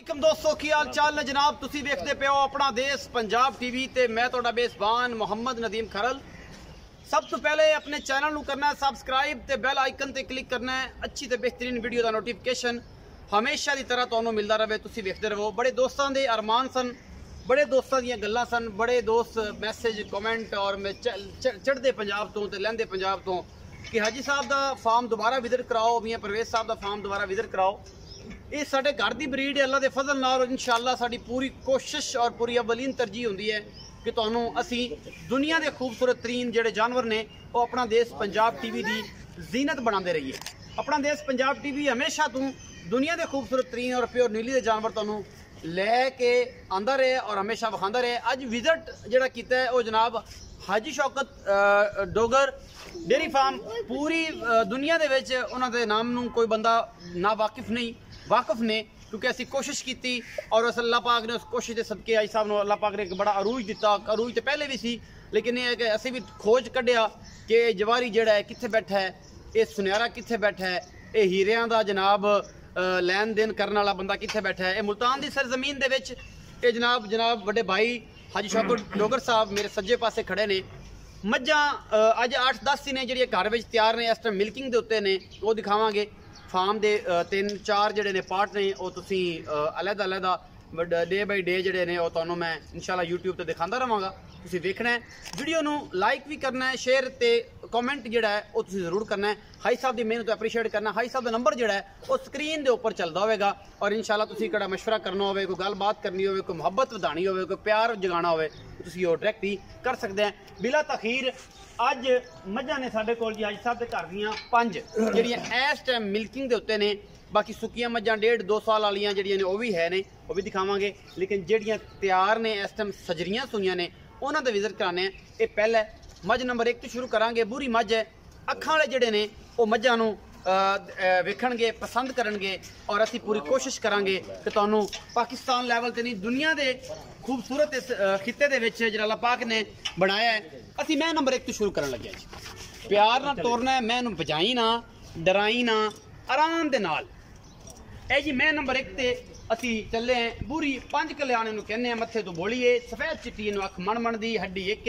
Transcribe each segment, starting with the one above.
वालेकुम दोस्तों की हाल चाल ने जनाब तुसी देखते पे हो अपना देश पंजाब टीवी ते मैं तोड़ा बेसबान मोहम्मद नदीम खरल। सब तो पहले अपने चैनल नू करना है सब्सक्राइब ते बेल आइकन ते क्लिक करना है। अच्छी ते बेहतरीन वीडियो का नोटिफिकेशन हमेशा की तरह तुहानू मिलता रहे, तुसी देखते रहो। बड़े दोस्तों के अरमान सन, बड़े दोस्तों दी गल्लां सन, बड़े दोस्त मैसेज कमेंट और चढ़ते पंजाब तो लैंदे पंजाब तो कि हाजी साहब का फार्म दोबारा विजिट कराओ, मियां परवेज साहब का फार्म दोबारा विजिट कराओ। ये साढ़े घर की ब्रीड है, अल्लाह के फजल नाल इंशाअल्लाह साड़ी पूरी कोशिश और पूरी अवलीन तरजीह होंदी है कि तुहानू असी दुनिया के खूबसूरत तरीन जिहड़े जानवर ने वो अपना देश पंजाब टीवी की जीनत बनाते रहिए। अपना देश पंजाब टीवी हमेशा तू दुनिया के खूबसूरत तरीन और प्योर नीली के जानवर तुहानू लैके आंदा रहे और हमेशा विखांदा रहे। अज विजिट जिहड़ा कीता है वो जनाब हाजी शौकत डोगर डेयरी फार्म। पूरी दुनिया दे विच उन्हां दे नाम नू कोई बंदा ना वाकिफ नहीं, वाकफ ने, क्योंकि असी कोशिश की और उस अल्लाह पाक ने उस कोशिश के सदके आई साहब ने अल्लाह पाक ने एक बड़ा अरूज दिता। अरूज तो पहले भी सी, लेकिन ये है कि असी भी खोज कढ़िया कि जवारी जिहड़ा है कित्थे बैठा है, ये सुनहरा कित्थे बैठा है, ये हीरियां दा जनाब लैन देन करने वाला बंदा कित्थे बैठा है। ये मुल्तान की सरजमीन दे विच ये जनाब वड्डे भाई हाजी शौकत डोगर साहब मेरे सज्जे पासे खड़े ने। मज्जां अज 8-10 दिन जिहड़ियां घर विच तैयार ने, इस टाइम मिल्किंग दे उत्ते ने, वो दिखावांगे। फार्म के 3-4 जिहड़े ने पार्ट ने वो तुसी अलग-अलग डे बाई डे जिहड़े ने वो तुहानू मैं इंशाल्लाह यूट्यूब ते दिखांदा रहांगा। तुसी देखना है, वीडियो नू लाइक भी करना है, शेयर ते कमेंट जिहड़ा है वो तुसी जरूर करना है। हाई साहब की मेहनत अप्रीशिएट करना। हाई साहब का नंबर जिहड़ा है वो स्क्रीन के उपर चलता होगा और इंशाल्लाह तुसी कड़ा मशवरा करना होवे, कोई गलबात करनी होवे, कोई मुहब्बत वधानी होवे, कोई प्यार जगाना होवे, तुसी वो डायरैक्ट ही कर सकते हैं बिला तखीर। अज मझां ने साडे कोल जी हाजी साहब के घर दियां 5 जिहड़ियां इस टाइम मिल्किंग के उत्ते ने। बाकी सुक्कियां मझां 1.5-2 साल वालियां जिहड़ियां ने वो भी है ने, वो भी दिखावांगे। लेकिन जिहड़ियां तैयार ने इस टाइम सजरियां सुइयां ने उन्हां दा विजिट कराने हैं। ये पहला मझ नंबर 1 तो शुरू करांगे। बुरी मझ है, अखां वाले जिहड़े ने वो मझां नू वेखणगे, पसंद करनगे और असी पूरी कोशिश करांगे कि तुहानू पाकिस्तान लैवल ते नहीं दुनिया के खूबसूरत इस खिते दे विच जिहड़ा अल्लाह पाक ने बनाया है। असी मैं नंबर 1 तो शुरू करन लगे जी। प्यार नाल तोरना है, मैं बजाई ना डराई ना, आराम दे नाल। ए जी मैं नंबर 1 ते असी चले हैं। बुरी 5 कल्याण नूं कहने मत्थे तो बोलीए, सफेद चिट्टी नूं अख मण दी, हड्डी एक,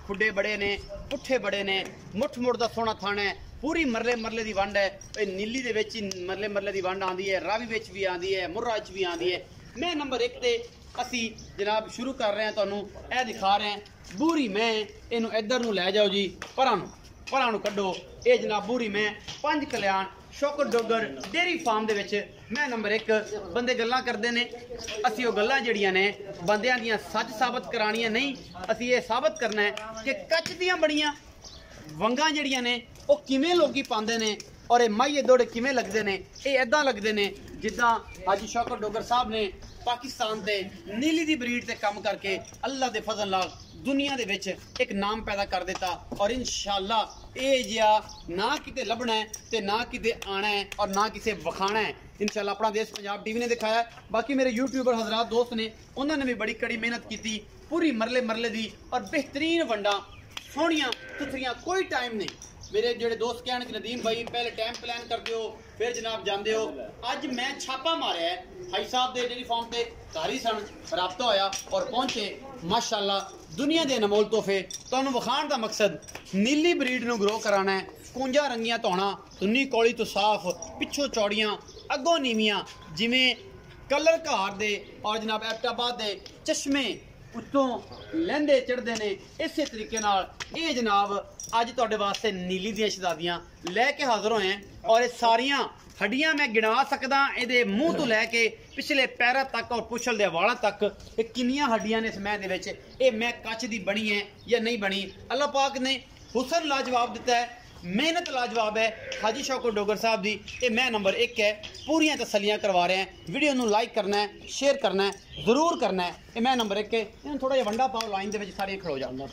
खुडे बड़े ने, पुट्ठे बड़े ने, मुठ मुड़ दा सोहना थाना है, पूरी मरले दी वंड है। नीली दे विच मरले दी वंड आंदी है, रावी विच भी आंदी है, मुर्रा विच भी आंदी है। मैं नंबर 1 ते असी जनाब शुरू कर रहे हैं, तुहानू ए दिखा रहे हैं। बूरी मैं इनू इधर नू लै जाओ जी, परां नू कड्डो। ये जनाब बूरी मैं 5 कल्याण शौकत डोगर डेयरी फार्म दे विच मैं नंबर 1। बंदे गल्लां करदे ने, असी वो गल्लां जिहड़ियां ने बंदियां दियां सच साबित करानियां नहीं, असी ये साबित करना है कि कच दियां बड़ियां वंगां जिहड़ियां ने वो किवें लोकी पांदे ने और ये माहिए दौड़े किवें लगदे ने। ये इदां लगदे ने जिद्दां हाजी शौकत डोगर साहब ने पाकिस्तान के नीली दी ब्रीड से काम करके अल्लाह के फजल नाल दुनिया दे विच एक नाम पैदा कर दिता। और इंशाअल्लाह ये जिहा ना किते लभना है ते ना किते आना है और ना किसे वखाना है। इंशाअल्लाह अपना देश पंजाब टीवी ने दिखाया। बाकी मेरे यूट्यूबर हजरात दोस्त ने, उन्होंने भी बड़ी कड़ी मेहनत की, पूरी मरले दी और बेहतरीन वंडा सोहनियां सुथरियां, कोई टाइम नहीं। मेरे जोड़े दोस्त कहन कि नदीम भाई पहले टाइम प्लान करते हो फिर जनाब जाते हो। अज मैं छापा मारिया है हाई साहब के डेयरी फार्म से, घर ही सन रबता होया और पहुंचे। माशाअल्लाह दुनिया के अनमोल तोहफे तुहानू विखाण का मकसद नीली ब्रीड नू ग्रो कराना है। कूंजा रंगियां धौणा, तुन्नी कौली तो साफ, पिछों चौड़ियां अगों नीवियां, जिमें कलर घार दे और जनाब एबटाबाद के चश्मे उत्तों लहंदे चढ़ते हैं। इस तरीके नाल ये जनाब अज तुहाडे वास्ते नीली दियां शहजादियां लैके हाजिर होए हैं। और ये सारियां हड्डियां मैं गिना सकदा, ये मूँह तो लैके पिछले पैरों तक और पुछल दे वालों तक ये किन्नियां हड्डियां ने इस मैं दे विच। ये मैं कच दी बनी है या नहीं बनी, अल्लाह पाक ने हुसन लाजवाब दिता है, मेहनत लाजवाब है हाजी शौकत डोगर साहब की। ये मैं नंबर 1 है, पूरियां तसलियां करवा रहे हैं। वीडियो नू लाइक करना है, शेयर करना है, जरूर करना है। ये मैं नंबर 1 है। इन्हें थोड़ा जिहा वंडा पाओ, लाइन के सारे खलो जाओ,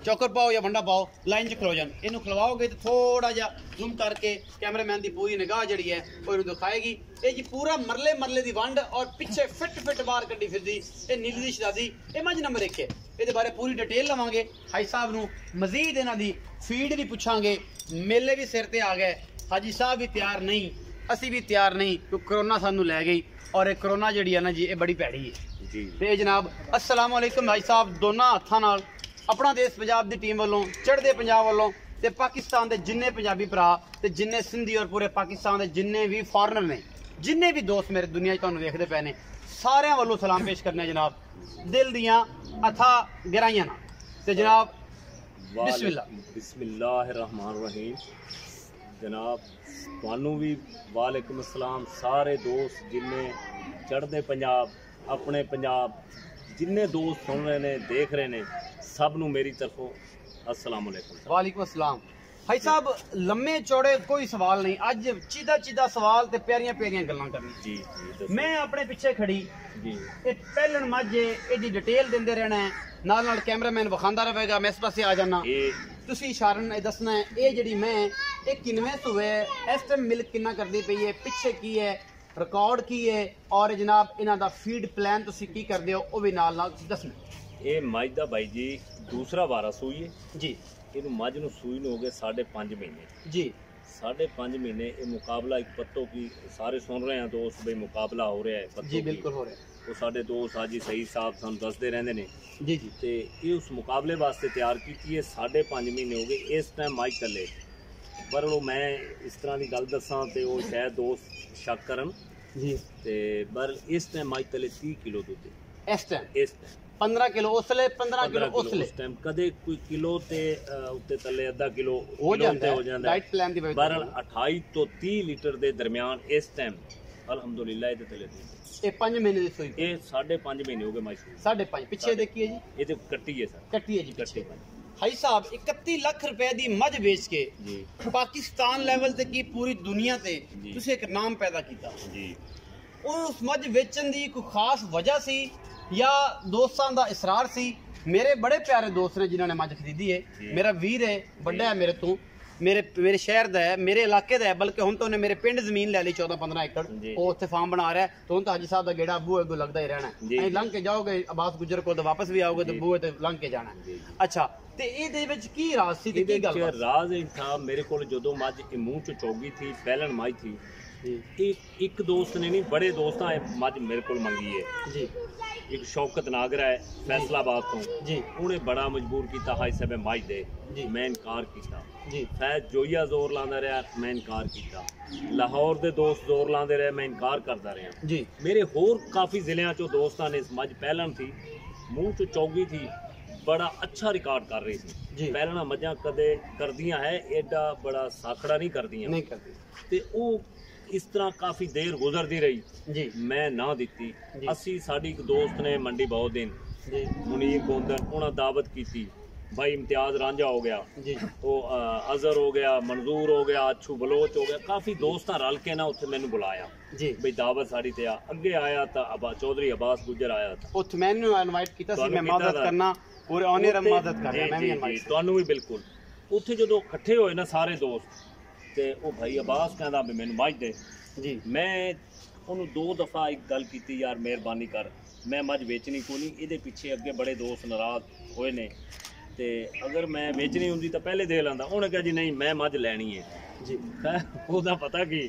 चौकर पाओ या वंडा पाओ, लाइन च खलो जान। इनू खलवाओगे तो थोड़ा जहा जूम करके कैमरामैन की पूरी निगाह जी है वो इन्हू दिखाएगी। ये जी पूरा मरले की वंड और पिछे फिट बाहर कड्डी फिरदी ये नीली दी शहजादी। ये मझ नंबर 1 है। ये बारे पूरी डिटेल लवांगे हाई साहब नू, मजीद इन्हां दी फीड भी पुछांगे। मेले भी सिर ते आ गए, हाजी साहब भी तैयार नहीं, असी भी तैयार नहीं, क्योंकि करोना सानू लै गई। और ये कोरोना जी है ना जी, ये बड़ी भैड़ी है जी। ते जनाब अस्सलाम वालेकुम भाई साहब, दोनों हत्थां नाल अपना देश पंजाब दी टीम वालों, चढ़दे पंजाब वालों ते पाकिस्तान दे जिन्ने पंजाबी भरा ते जिन्ने सिंधी और पूरे पाकिस्तान दे जिन्ने भी फॉरनर ने, जिन्ने भी दोस्त मेरे दुनिया च तुहानूं वेखदे पे ने, सारियां वालों सलाम पेश करने जनाब दिल दियां अथा गहराइयां नाल। ते जनाब बिस्मिल्लाहिर्रहमानिर्रहीम। जनाब तुहानू भी वालेकुम अस्सलाम। सारे दोस्त जिन्ने चढ़दे पंजाब, अपने पंजाब जिन्ने दोस्त सुन रहे ने, देख रहे ने, सब नू मेरी तरफों अस्सलाम वालेकुम। वालेकुम अस्सलाम। भाई साहब लम्मे चौड़े कोई सवाल नहीं, अज चीदा चीदा सवाल ते प्यारियां प्यारियां गल्लां करनी। जी जी मैं अपने पिछे खड़ी जी ये पहलन मझे एदी डिटेल देंदे रहना है, नाल नाल कैमरामैन विखांदा रहेगा, मैं इस पासे आ जाना, तुसी इशारन दसना है ये जड़ी मैं ये किनवें सूबे इस टाइम मिल्क किन्ना करदी पई है, पिछे की है, रिकॉर्ड की है और जनाब इन्हां दा फीड प्लान तुसी की करदे हो वो भी नाल नाल दसना। ये मझ दा भाई जी दूसरा वारा सूई है जी। इनू मझ नू सूई नू हो गए 5.5 महीने जी। 5.5 महीने ये मुकाबला एक पत्तों की सारे सुन रहे हैं दोस्त भाई, मुकाबला हो रहा है पत्तों जी बिल्कुल हो रहा है। वो साढ़े दोस्त हाजी सही साहब सानू दसदे रहंदे ने जी जी। ते ये उस मुकाबले वास्ते तैयार की है। 5.5 महीने हो गए इस टाइम माइक तले, पर वो मैं इस तरह की गल दसा तो वो शायद दोस्त शक करन जी, ते पर इस टाइम माइक तले 30 किलो दूध इस टाइम 15 किलो उसले 15 किलो उसले उस टाइम कदे कोई किलो ते उत्ते तले आधा किलो हो जाता है। हो जाता डाइट प्लान दी पर 28 तो 30 लीटर दे दरमियान इस टाइम अल्हम्दुलिल्लाह इहदे तले ये 5 महीने दी सूई, ये 5.5 महीने हो गए माइसूर 5.5 पिछे देखिए जी, ये तो कट्टी है सर, कट्टी है जी कट्टी पिछे। भाई साहब 31 लाख रुपए दी मझ बेच के जी पाकिस्तान लेवल ते की पूरी दुनिया ते जी। तुसी एक नाम पैदा कीता। जी। उस मझ बेचन दी कोई खास वजह सी या दोस्तां दा इसरार सी? मेरे बड़े प्यारे दोस्त ने जिन्होंने मझ खरीदी है, मेरा वीर है, बड़ा है मेरे तो, मेरे शहर दा है, मेरे इलाके दा है, बल्कि हुण तो उन्हें मेरे पिंड जमीन ले ली 14-15 एकड़, वो उत्थे फार्म बना रहा है, तो हुण तो हाजी साहब दा गेड़ा बूहे को लगदा ही रहना है। लंघ के जाओगे अब्बास गुजर को तो वापस भी आओगे तो बूहे ते लंघ के जाना है। अच्छा ते ਇਹਦੇ ਵਿੱਚ ਕੀ ਰਾਜ਼ ਸੀ ਤੇ ਕੀ ਗੱਲ ਬਾਤ? राज एक था मेरे को जो मझ मुंह च चौगी थी पहलन मझ थी जी। एक दोस्त ने नहीं बड़े दोस्त मझ मेरे को मंगी है जी। एक शौकत नागरा है फैसलाबाद तो जी। उन्हें बड़ा मजबूर किया हाई साहब मझ दे जी। मैं इनकार किया जी। फैज जोइया जोर लांदा रहा, मैं इनकार किया, लाहौर दे दोस्त जोर लांदे रहे, मैं इनकार करता रहा जी। मेरे होर काफ़ी जिलियां चो दोस्तां ने मझ पहलन थी मूँह च चौगी थी, बड़ा अच्छा रिकॉर्ड कर रही थी। पहलना मझां कदे करदियां है एडा बड़ा साखड़ा नहीं करदियां, नहीं करती ते ओ इस तरह काफ़ी देर गुजरती रही जी। मैं ना दिती। असी साडी एक दोस्त ने मंडी बहुत दिन जी मुनीर गोंदन उन्हें दावत की थी, भाई इम्तियाज रांझा हो गया जी, वो अजहर हो गया, मंजूर हो गया, अच्छू बलोच हो गया, काफ़ी दोस्त रल के ना उत्थे मैनू बुलाया जी भाई दावत साड़ी ते आ। अगे आया था चौधरी अब्बास गुजर आया था, उठ मैंने इनवाइट किया सी, मैं मदद करना पूरे ऑनर मदद कर रहा मैं भी इनवाइट ਤੁਹਾਨੂੰ ਵੀ ਬਿਲਕੁਲ। ਉੱਥੇ ਜਦੋਂ ਇਕੱਠੇ ਹੋਏ ਨਾ ਸਾਰੇ ਦੋਸਤ ਤੇ ਉਹ ਭਾਈ ਅਬਾਸ ਕਹਿੰਦਾ ਵੀ ਮੈਨੂੰ ਮੱਝ ਦੇ ਜੀ। ਮੈਂ ਉਹਨੂੰ 2 ਦਫਾ ਇੱਕ ਗੱਲ ਕੀਤੀ, ਯਾਰ ਮਿਹਰਬਾਨੀ ਕਰ ਮੈਂ ਮੱਝ ਵੇਚਣੀ ਕੋਈ ਨਹੀਂ, ਇਹਦੇ ਪਿੱਛੇ ਅੱਗੇ ਬੜੇ ਦੋਸਤ ਨਾਰਾਜ਼ ਹੋਏ ਨੇ ਤੇ ਅਗਰ ਮੈਂ ਵੇਚਣੀ ਹੁੰਦੀ ਤਾਂ ਪਹਿਲੇ ਦੇ ਲੈਂਦਾ। ਉਹਨੇ ਕਿਹਾ ਜੀ ਨਹੀਂ ਮੈਂ ਮੱਝ ਲੈਣੀ ਹੈ ਜੀ। ਉਹਦਾ ਪਤਾ ਕੀ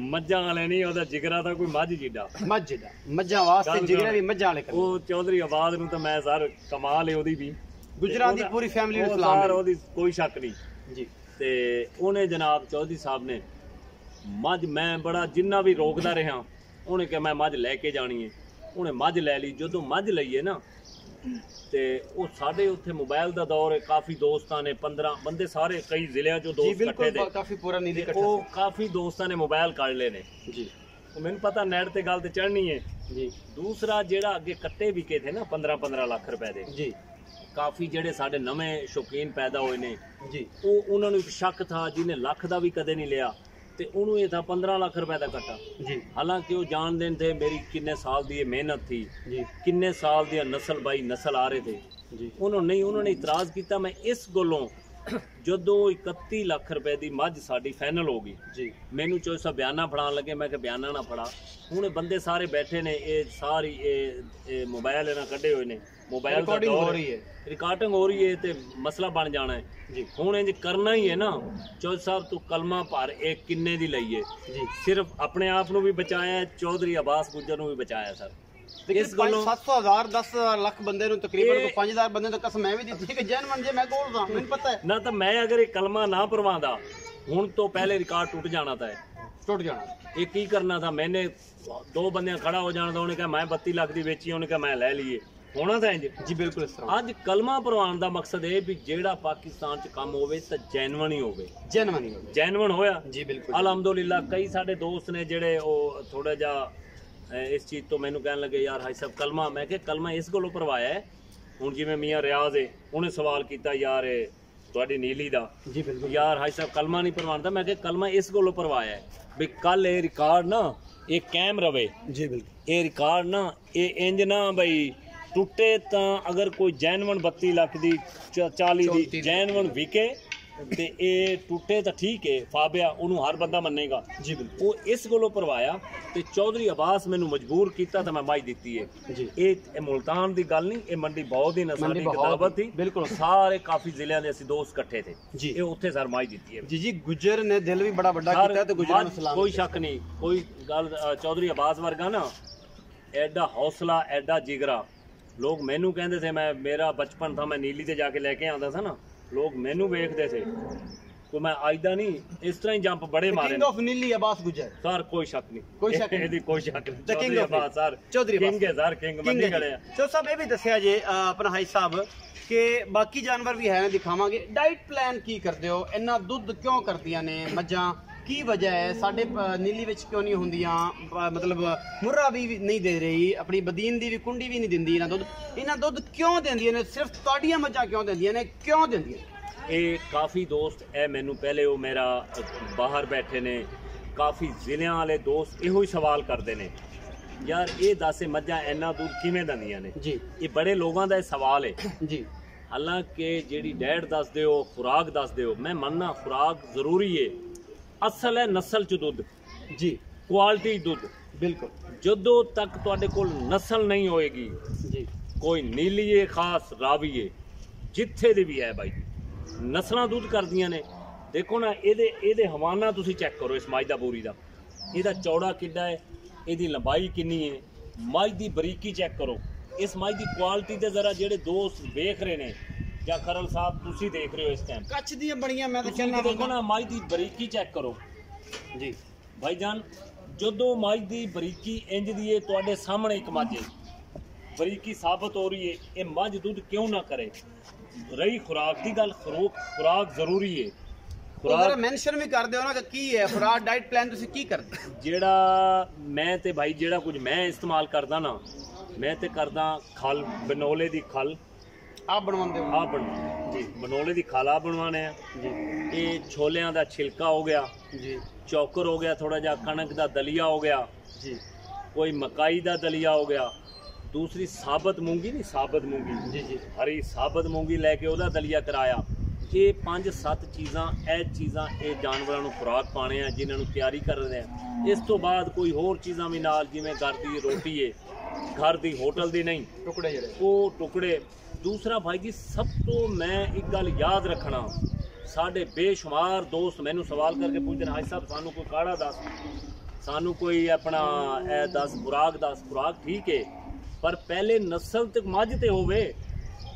ਮੱਝਾਂ ਵਾਲੇ ਨਹੀਂ, ਉਹਦਾ ਜਿਗਰਾ ਤਾਂ ਕੋਈ ਮੱਝ ਜਿੱਡਾ ਮੱਝਾਂ ਵਾਸਤੇ ਜਿਗਰਾ ਵੀ ਮੱਝਾਂ ਵਾਲੇ ਉਹ ਚੌਧਰੀ ਆਬਾਦ ਨੂੰ ਤਾਂ ਮੈਂ ਸਰ ਕਮਾਲ ਹੈ ਉਹਦੀ ਵੀ, ਗੁਜਰਾਂ ਦੀ ਪੂਰੀ ਫੈਮਿਲੀ ਨੂੰ ਸਲਾਮ ਹੈ, ਉਹਦੀ ਕੋਈ ਸ਼ੱਕ ਨਹੀਂ ਜੀ। ਤੇ ਉਹਨੇ ਜਨਾਬ ਚੌਧਰੀ ਸਾਹਿਬ ਨੇ ਮੱਝ ਮੈਂ ਬੜਾ ਜਿੰਨਾ ਵੀ ਰੋਕਦਾ ਰਿਹਾ, ਉਹਨੇ ਕਿਹਾ ਮੈਂ ਮੱਝ ਲੈ ਕੇ ਜਾਣੀ ਹੈ, ਉਹਨੇ ਮੱਝ ਲੈ ਲਈ। ਜਦੋਂ ਮੱਝ ਲਈਏ ਨਾ ਤੇ ਉਹ ਸਾਡੇ ਉੱਥੇ ਮੋਬਾਈਲ ਦਾ ਦੌਰ ਹੈ, ਕਾਫੀ ਦੋਸਤਾਂ ਨੇ 15 ਬੰਦੇ ਸਾਰੇ ਕਈ ਜ਼ਿਲ੍ਹਿਆਂ ਚੋਂ ਦੋਸਤ ਇਕੱਠੇ ਦੇ, ਕਾਫੀ ਪੂਰਾ ਨੀਲੀ ਇਕੱਠਾ ਉਹ ਕਾਫੀ ਦੋਸਤਾਂ ਨੇ ਮੋਬਾਈਲ ਕੱਢ ਲਏ ਨੇ ਜੀ। ਮੈਨੂੰ ਪਤਾ ਨੈਟ ਤੇ ਗੱਲ ਤੇ ਚੜ੍ਹਨੀ ਹੈ ਜੀ। ਦੂਸਰਾ ਜਿਹੜਾ ਅੱਗੇ ਕੱਟੇ ਵਿਕੇ ਥੇ ਨਾ 15-15 ਲੱਖ ਰੁਪਏ ਦੇ ਜੀ, ਕਾਫੀ ਜਿਹੜੇ ਸਾਡੇ ਨਵੇਂ ਸ਼ੌਕੀਨ ਪੈਦਾ ਹੋਏ ਨੇ ਜੀ, ਉਹ ਉਹਨਾਂ ਨੂੰ ਇੱਕ ਸ਼ੱਕ ਥਾ ਜਿਹਨੇ ਲੱਖ ਦਾ ਵੀ ਕਦੇ ਨਹੀਂ ਲਿਆ ਤੇ ਉਹਨੂੰ ਇਹ ਥਾ 15 ਲੱਖ ਰੁਪਏ ਦਾ ਕੱਟਾ ਜੀ। ਹਾਲਾਂਕਿ ਉਹ ਜਾਣਦੇ थे मेरी किन्ने साल की मेहनत थी जी, किन्ने साल दी नस्ल बाई नस्ल आ रहे थे जी। उन्होंने इतराज़ किया। मैं इस गलों जो 31 लाख रुपए की मझ साड़ी फाइनल हो गई जी, मैनू चो बयाना फड़ा लगे, मैं बयाना ना फड़ा। हूँ बंदे सारे बैठे ने, ये सारी मोबाइल इन्हें कढ़े हुए ने, मोबाइल का दौर हो रही है, रिकॉर्डिंग हो रही है तो मसला बन जाना है जी। हुण इंज करना ही है ना। चौधरी साहब तू कलमा भर एक किन्ने दी लईए जी, सिर्फ अपने आप नूं भी बचाया, चौधरी अब्बास गुज्जर नूं भी बचाया सर। इस गल्लों 700,000 10 लाख बंदे नूं तकरीबन 5000 बंदे तो कसम मैं भी दी कि जैन मन जे मैं बोलदा मैनूं पता है ना। तो मैं अगर एक कलमा ना परवांदा हुण तो पहले रिकॉर्ड टूट जाना था, टूट जाना। ये की करना था, मैंने 2 बंदे खड़ा हो जाना था, उन्हें कहा मैं 32 लाख की बेची, उन्हें कहा मैं ले लिए, होना था इंज जी। बिल्कुल इस तरह अज कलमा परवान का मकसद है भी जेड़ा पाकिस्तान च काम होवे तो जैनवन ही होवे, जैनवन होया जी। बिल्कुल अलहमदुलिल्लाह। कई साडे दोस्त ने जेड़े ओ थोड़ा जा इस चीज़ तो मैनू कहन लगे यार हाई साहब कलमा, मैं कहा कलमा इस गलों परवाया है। हुण जिवें मियाँ रियाज है उन्हें सवाल किया यार तुहाडी नीली दा जी, बिल्कुल यार हाई साहब कलमा नहीं परवानदा, मैं कहा कलमा इस गलों परवाया है भी कल ये रिकॉर्ड ना ये कायम रवे जी। बिल्कुल ये रिकॉर्ड ना ये इंज ना बई टुटे तो अगर कोई जैनवन 32 लाख की 40 दी जैनवन विके ते ये टुटे तो ठीक है, फाबिया उन्होंने हर बंदा मनेगा जी। बिल्कुल वो इस गलों परवाया ते चौधरी अब्बास मैनू मजबूर किया तो मैं माई दी है जी। ये मुल्तान की गल नहीं, ये मंडी बहुत ही साडी किताबत थी। बिल्कुल सारे काफी जिले के असीं दोस्त इकट्ठे थे जी, ये उत्थे सर माई दी है जी। जी गुजर ने दिल भी बड़ा बड़ा किया ते गुजर नूं सलाम, कोई शक नहीं कोई गल। चौधरी अब्बास वर्गा ना एडा हौसला एडा जिगरा। लोग मैनू कहते थे, मैं मेरा बचपन था मैं नीली ते जाके लेके आंदा था ना, लोग मैनू वेखते थे तो मैं आइदा नहीं इस तरह ही जंप बड़े मारे किंग ऑफ नीली अब्बास गुजर सर कोई शक नहीं, कोई शक नहीं कोई शक नहीं। The king Chaudhry of Abbas sir Chaudhry king है सर, किंग मंडी खड़े हैं। चो साहब ये भी दसिया जे अपना हाई साहब कि बाकी जानवर भी है दिखावांगे, डाइट प्लान की करते हो, इन्ना दुध क्यों करदियां ने मज्जां, की वजह है साडे नीली विच क्यों नहीं होंदियां, मतलब मुर्रा भी नहीं दे रही, अपनी बदीन दी भी कुंडी भी नहीं दिंदी, इन्हां दुध क्यों देंदियां ने, सिर्फ तुहाडियां मज्जां क्यों देंदियां ने, क्यों देंदियां? ये काफ़ी दोस्त है मैनू पहले वो मेरा बाहर बैठे ने काफ़ी जिलियां वाले दोस्त इहो ही सवाल करते हैं यार ये दस मज्जां इन्ना दूध किवें दिंदियां ने जी। ये बड़े लोगों का सवाल है जी। हालांकि जिहड़ी डैड दस दे खुराक दस दे, मैं मनना खुराक जरूरी है, असल है नस्ल च दुध जी, क्वालिटी दुध। बिल्कुल जदों तक तुहाडे कोल नस्ल नहीं होएगी जी, कोई नीली है खास रावी है जिथे दी भी है भाई नस्लां दुध करदियां ने। देखो ना ये हवाना तुसी चेक करो इस मझ दा बोरी दा, इहदा चौड़ा किड्डा है, इहदी लंबाई किन्नी है, मझ दी बरीकी चेक करो, इस मझ दी क्वालिटी ते जरा जेड़े दोस्त देख रहे ने या खरल साहब तुसी देख रहे हो इस टाइम कच्छ दी बड़ियां, मैं तो कहना देखो ना मझ दी बरीकी चेक करो जी भाईजान। जदों मझ दी बरीकी इंज दी है तुहाडे सामने एक मझ बरीकी साबित हो रही है, ये मझ दुध क्यों ना करे। रही खुराक की गल, खुराक जरूरी है, खुराक मेंशन भी कर दो ना कि की है खुराक डाइट प्लान तुसी की करदे जेड़ा मैं ते भाई जेड़ा कुछ मैं इस्तेमाल करदा ना, मैं ते करदा खल बनोले दी खल आप बनवांदे हो, आप बनवा जी, बनोले दी खल आप बनवाने हैं जी। ये छोलियां दा छिलका हो गया जी, चौकर हो गया, थोड़ा जा कणक दा दलिया हो गया जी, कोई मकाई दा दलिया हो गया, दूसरी साबत मूंगी नहीं साबत मूंगी जी जी, हरी साबत मूंगी लैके ਉਹਦਾ दलिया कराया। ये 5-7 चीज़ां ये जानवरों को खुराक पाने हैं जिन्होंने तैयारी कर रहे हैं। इस तो बाद कोई होर चीज़ां भी नाल जिवें घर की रोटी है, घर की होटल की नहीं, टुकड़े जड़े वो टुकड़े। दूसरा भाई जी सब तो मैं एक गल याद रखना, साढ़े बेशुमार दोस्त मैनू सवाल करके पूछते हैं हाजी साहब सानू कोई काढ़ा दस, सानू कोई अपना दस खुराक ठीक है पर पहले नस्ल तक मझ ते होवे।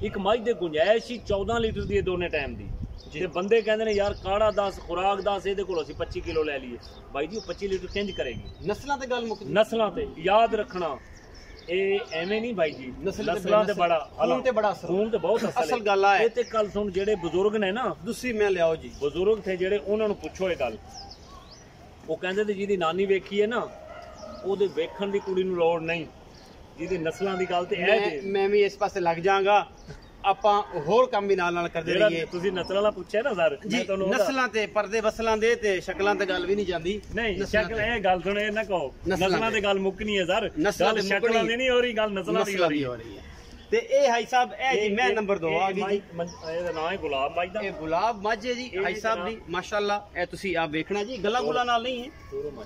एक मझ दे गुंजाइश ही 14 लीटर दी दोने टाइम दी ते बंदे कहंदे ने यार काढ़ा दस खुराक दस इहदे कोल असीं 25 किलो ले लीए। भाई जी 25 लीटर किंज करेगी नस्लां ते गल मुक नस्लां ते याद रखना ए एवें नहीं भाई जी, नस्लां ते बड़ा खून ते बड़ा खून ते बहुत असल गल है। ते कल सुन जेड़े बुजुर्ग ने ना दूसरी मैं लियाओ जी, बुजुर्ग थे जेड़े उन्हां नूं पुछो ये गल, वो कहंदे ते जिहदी नानी वेखी है ना ओहदे वेखण दी कुड़ी नूं लोड़ नहीं, ਜਿਹਦੀ ਨਸਲਾਂ ਦੀ ਗੱਲ ਤੇ ਇਹ ਮੈਂ ਵੀ ਇਸ ਪਾਸੇ ਲੱਗ ਜਾਵਾਂਗਾ। ਆਪਾਂ ਹੋਰ ਕੰਮ ਵੀ ਨਾਲ ਕਰਦੇ ਰਹੀਏ। ਤੁਸੀਂ ਨਸਲਾਂ ਦਾ ਪੁੱਛਿਆ ਨਾ ਸਰ, ਮੈਂ ਤੁਹਾਨੂੰ ਨਸਲਾਂ ਤੇ ਪਰਦੇ ਵਸਲਾਂ ਦੇ ਤੇ ਸ਼ਕਲਾਂ ਤੇ ਗੱਲ ਵੀ ਨਹੀਂ ਜਾਂਦੀ। ਨਹੀਂ ਸ਼ਕਲ ਇਹ ਗੱਲ ਸੁਣੇ ਨਾ ਕਹੋ ਨਸਲਾਂ ਤੇ ਗੱਲ ਮੁੱਕਣੀ ਹੈ ਸਰ, ਗੱਲ ਸ਼ਕਲਾਂ ਦੀ ਨਹੀਂ ਹੋ ਰਹੀ, ਗੱਲ ਨਸਲਾਂ ਦੀ ਹੋ ਰਹੀ ਹੈ। ਤੇ ਇਹ ਹਾਈ ਸਾਹਿਬ ਇਹ ਜੀ ਮੈਂ ਨੰਬਰ 2 ਆ ਗਈ ਜੀ, ਇਹਦਾ ਨਾਮ ਹੈ ਗੁਲਾਬ ਮੱਝ ਦਾ, ਇਹ ਗੁਲਾਬ ਮੱਝ ਹੈ ਜੀ ਹਾਈ ਸਾਹਿਬ ਦੀ ਮਾਸ਼ਾਅੱਲਾ। ਇਹ ਤੁਸੀਂ ਆਪ ਵੇਖਣਾ ਜੀ ਗੱਲਾਂ ਗੁਲਾਂ ਨਾਲ ਨਹੀਂ ਹੈ,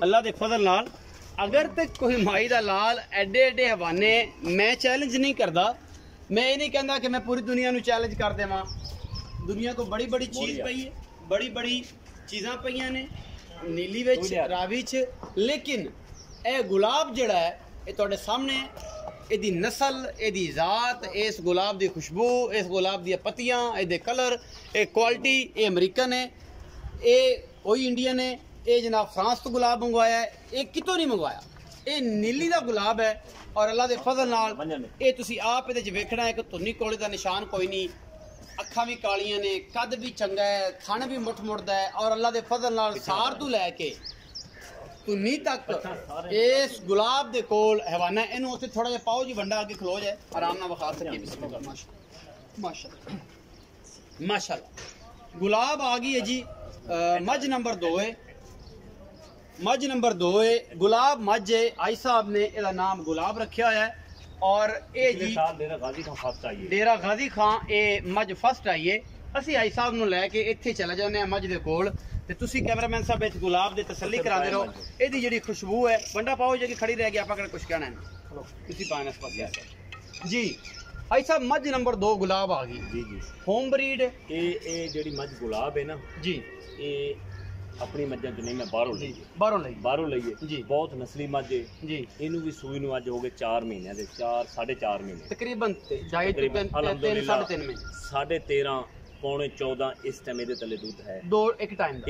ਅੱਲਾ ਦੇ ਫਜ਼ਲ ਨਾਲ। अगर तो कोई माई दा लाल एडे एडे हवाने मैं चैलेंज नहीं करता मैं ये नहीं कहता कि मैं पूरी दुनिया ਨੂੰ ਚੈलेंज ਕਰ ਦੇਵਾਂ ਦੁਨੀਆ ਕੋ ਬੜੀ ਬੜੀ ਚੀਜ਼ ਪਈ ਹੈ ਬੜੀ ਬੜੀ ਚੀਜ਼ਾਂ ਪਈਆਂ ਨੇ ਨੀਲੀ ਵਿੱਚ ਰਾਵੀ 'ਚ ਲੇਕਿਨ ਇਹ ਗੁਲਾਬ ਜਿਹੜਾ ਹੈ ਇਹ ਤੁਹਾਡੇ ਸਾਹਮਣੇ ਇਹਦੀ ਨਸਲ ਇਹਦੀ ਜ਼ਾਤ ਇਸ ਗੁਲਾਬ ਦੀ ਖੁਸ਼ਬੂ ਇਸ ਗੁਲਾਬ ਦੀਆਂ ਪੱਤੀਆਂ ਇਹਦੇ ਕਲਰ ਇਹ ਕੁਆਲਿਟੀ ਇਹ ਅਮਰੀਕਨ ਹੈ ਇਹ ਕੋਈ ਇੰਡੀਅਨ ਹੈ ਇਹ ਜਨਾਬ ਫਰਾਂਸ ਤੋਂ ਗੁਲਾਬ ਮੰਗਵਾਇਆ ਹੈ ਇਹ ਕਿਤੋਂ ਨਹੀਂ ਮੰਗਵਾਇਆ ਇਹ ਨੀਲੀ ਦਾ ਗੁਲਾਬ ਹੈ ਔਰ ਅੱਲਾ ਦੇ ਫਜ਼ਲ ਨਾਲ ਇਹ ਤੁਸੀਂ ਆਪ ਇਹਦੇ 'ਚ ਵੇਖਣਾ ਹੈ ਕਿ ਧੁੰਨੀ ਕੋਲੇ ਦਾ ਨਿਸ਼ਾਨ ਕੋਈ ਨਹੀਂ ਅੱਖਾਂ ਵੀ ਕਾਲੀਆਂ ਨੇ ਕੱਦ ਵੀ ਚੰਗਾ ਹੈ ਥਣ ਵੀ ਮੁੱਠ ਮੁੜਦਾ ਹੈ ਔਰ ਅੱਲਾ ਦੇ ਫਜ਼ਲ ਨਾਲ ਸਾਰ ਤੋਂ ਲੈ ਕੇ ਧੁੰਨੀ ਤੱਕ ਇਸ ਗੁਲਾਬ ਦੇ ਕੋਲ ਹਵਾਨਾ ਇਹਨੂੰ ਉੱਥੇ ਥੋੜਾ ਜਿਹਾ ਪਾਓ ਜੀ ਵੰਡਾ ਅੱਗੇ ਖਲੋ ਜਾਏ ਆਰਾਮ ਨਾਲ ਵਿਖਾ ਸਕੀਏ ਬਿਸਮਿਲ੍ਲਾ ਮਾਸ਼ਾਅੱਲਾ ਮਾਸ਼ਾਅੱਲਾ ਗੁਲਾਬ ਆ ਗਈ ਹੈ ਜੀ ਮੱਝ ਨੰਬਰ 2 ਹੈ मज नंबर 2 है गुलाब मज है आई साहब ने ਇਹਦਾ ਨਾਮ ਗੁਲਾਬ ਰੱਖਿਆ ਹੋਇਆ ਹੈ ਔਰ ਇਹ ਜੀ ਡੇਰਾ ਗਾਜ਼ੀ ਖਾਨ ਫਸਟ ਆਈ ਹੈ ਡੇਰਾ ਗਾਜ਼ੀ ਖਾਨ ਇਹ ਮਜ ਫਸਟ ਆਈ ਹੈ ਅਸੀਂ ਆਈ ਸਾਹਿਬ ਨੂੰ ਲੈ ਕੇ ਇੱਥੇ ਚਲੇ ਜਾਂਦੇ ਆ ਮਜ ਦੇ ਕੋਲ ਤੇ ਤੁਸੀਂ ਕੈਮਰਾਮੈਨ ਸਾਹਿਬ ਵਿੱਚ ਗੁਲਾਬ ਦੇ ਤਸੱਲੀ ਕਰਾਉਂਦੇ ਰਹੋ ਇਹਦੀ ਜਿਹੜੀ ਖੁਸ਼ਬੂ ਹੈ ਵੰਡਾ ਪਾਓ ਜਿਹੜੀ ਖੜੀ ਰਹਿ ਗਈ ਆਪਾਂ ਕਿਹੜਾ ਕੁਝ ਕਹਿਣਾ ਹੈ ਤੁਸੀਂ ਪਾਣਾ ਇਸ ਪਾਸੇ ਜੀ ਆਈ ਸਾਹਿਬ ਮਜ ਨੰਬਰ 2 ਗੁਲਾਬ ਆ ਗਈ ਜੀ ਜੀ ਹੋਮ ਬਰੀਡ ਇਹ ਜਿਹੜੀ ਮੱਝ ਗੁਲਾਬ ਹੈ ਨਾ ਜੀ ਇਹ अपनी मज्जां जो नहीं मैं बाहरों लईए जी बहुत नस्ली मझ है जी इनू भी सूई नू अज हो गए 4 महीने दे 4.5 महीने तकरीबन 3.5 में 13.5 पौने 14 इस टाइम ਇਹਦੇ ਤਲੇ ਦੁੱਧ ਹੈ एक टाइम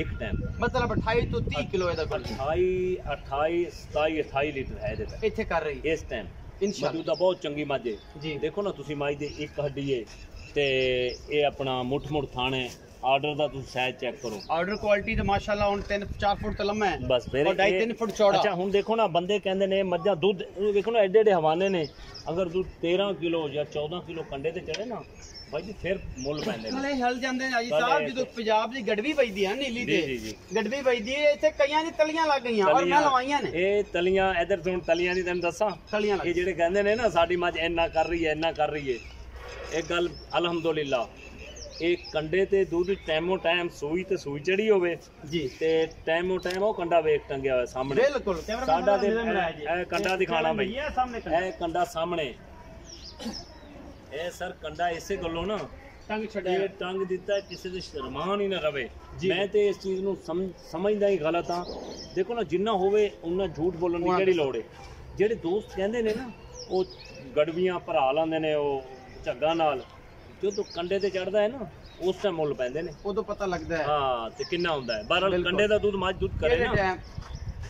मतलब 28 ਤੋਂ 30 ਕਿਲੋ ਇਹਦਾ 28 27 ਲੀਟਰ ਹੈ ਇਹਦੇ ਤੱਕ ਇੱਥੇ ਕਰ ਰਹੀ ਇਸ ਟਾਈਮ ਇਨਸ਼ਾਅੱਲਾ ਦੁੱਧ ਬਹੁਤ ਚੰਗੀ ਮੱਝ ਹੈ ਜੀ ਦੇਖੋ ਨਾ ਤੁਸੀਂ ਮੱਝ ਦੇ ਇੱਕ ਹੱਡੀ ਹੈ ਤੇ ਇਹ ਆਪਣਾ ਮੁੱਠ ਥਾਣੇ ਆਰਡਰ ਦਾ ਤੁਸੀਂ ਸਾਈਜ਼ ਚੈੱਕ ਕਰੋ ਆਰਡਰ ਕੁਆਲਿਟੀ ਤੇ ਮਾਸ਼ਾਅੱਲਾ ਹੁਣ 3-4 ਫੁੱਟ ਤੇ ਲੰਮਾ ਹੈ ਬਸ ਫਿਰ 2.5-3 ਫੁੱਟ ਚੌੜਾ ਅੱਛਾ ਹੁਣ ਦੇਖੋ ਨਾ ਬੰਦੇ ਕਹਿੰਦੇ ਨੇ ਮੱਝਾਂ ਦੁੱਧ ਵੇਖੋ ਨਾ ਐਡੇ ਹਵਾਨੇ ਨੇ ਅਗਰ ਦੁੱਧ 13 ਕਿਲੋ ਜਾਂ 14 ਕਿਲੋ ਕੰਡੇ ਤੇ ਚੜੇ ਨਾ ਭਾਈ ਜੀ ਫਿਰ ਮੁੱਲ ਪੈਂਦੇ ਨੇ ਹਲ ਜਾਂਦੇ ਨੇ ਜੀ ਸਾਹਿਬ ਜਦੋਂ ਪੰਜਾਬ ਦੀ ਗੜਵੀ ਵੱਜਦੀ ਹੈ ਨੀਲੀ ਤੇ ਗੜਵੀ ਵੱਜਦੀ ਹੈ ਇੱਥੇ ਕਈਆਂ ਦੀ ਤਲੀਆਂ ਲੱਗ ਗਈਆਂ ਔਰ ਮੈਂ ਲਵਾਈਆਂ ਨੇ ਇਹ ਤਲੀਆਂ ਇਧਰ ਤੋਂ ਤਲੀਆਂ ਨਹੀਂ ਤੈਨੂੰ ਦੱਸਾਂ ਤਲੀਆਂ ਇਹ ਜਿਹੜੇ ਕਹਿੰਦੇ ਨੇ ਨਾ ਸਾਡੀ ਮੱਝ ਇੰਨਾ ਕਰ ਰਹੀ ਹੈ ਇਹ ਗੱਲ ਅਲਹਮਦੁਲਿਲਾ ਇਹ ਕੰਡੇ ਤੇ ਦੁੱਧ ਟਾਈਮੋ ਟਾਈਮ ਸੂਈ ਤੇ ਸੂਈ ਚੜੀ ਹੋਵੇ ਜੀ ਤੇ ਟਾਈਮੋ ਟਾਈਮ ਉਹ ਕੰਡਾ ਵੇਖ ਟੰਗਿਆ ਹੋਇਆ ਸਾਹਮਣੇ ਬਿਲਕੁਲ ਸਾਡਾ ਤੇ ਇਹ ਕੰਡਾ ਦਿਖਾਣਾ ਬਈ ਇਹ ਕੰਡਾ ਸਾਹਮਣੇ ਇਹ ਸਰ ਕੰਡਾ ਇਸੇ ਗੱਲੋਂ ਨਾ ਟੰਗ ਛੱਡਿਆ ਇਹ ਟੰਗ ਦਿੱਤਾ ਕਿਸੇ ਦੇ ਸ਼ਰਮਾਨ ਹੀ ਨਾ ਰਵੇ ਮੈਂ ਤੇ ਇਸ ਚੀਜ਼ ਨੂੰ ਸਮਝਦਾ ਹੀ ਗਲਤ ਆ ਦੇਖੋ ਨਾ ਜਿੰਨਾ ਹੋਵੇ ਉਹਨਾਂ ਝੂਠ ਬੋਲਣ ਦੀ ਕਿਹੜੀ ਲੋੜ ਹੈ ਜਿਹੜੇ ਦੋਸਤ ਕਹਿੰਦੇ ਨੇ ਨਾ ਉਹ ਗੜਵੀਆਂ ਭਰਾ ਲਾਉਂਦੇ ਨੇ ਉਹ ਝੱਗਾ ਨਾਲ ਜਦੋਂ ਕੰਡੇ ਤੇ ਚੜਦਾ ਹੈ ਨਾ ਉਸ ਟਾਈਮ ਮੁੱਲ ਪੈਂਦੇ ਨੇ ਉਦੋਂ ਪਤਾ ਲੱਗਦਾ ਹੈ ਹਾਂ ਤੇ ਕਿੰਨਾ ਹੁੰਦਾ ਹੈ ਬਹਰਹਾਲ ਕੰਡੇ ਦਾ ਦੁੱਧ ਮੱਝ ਦੁੱਧ ਕਰੇ ਨਾ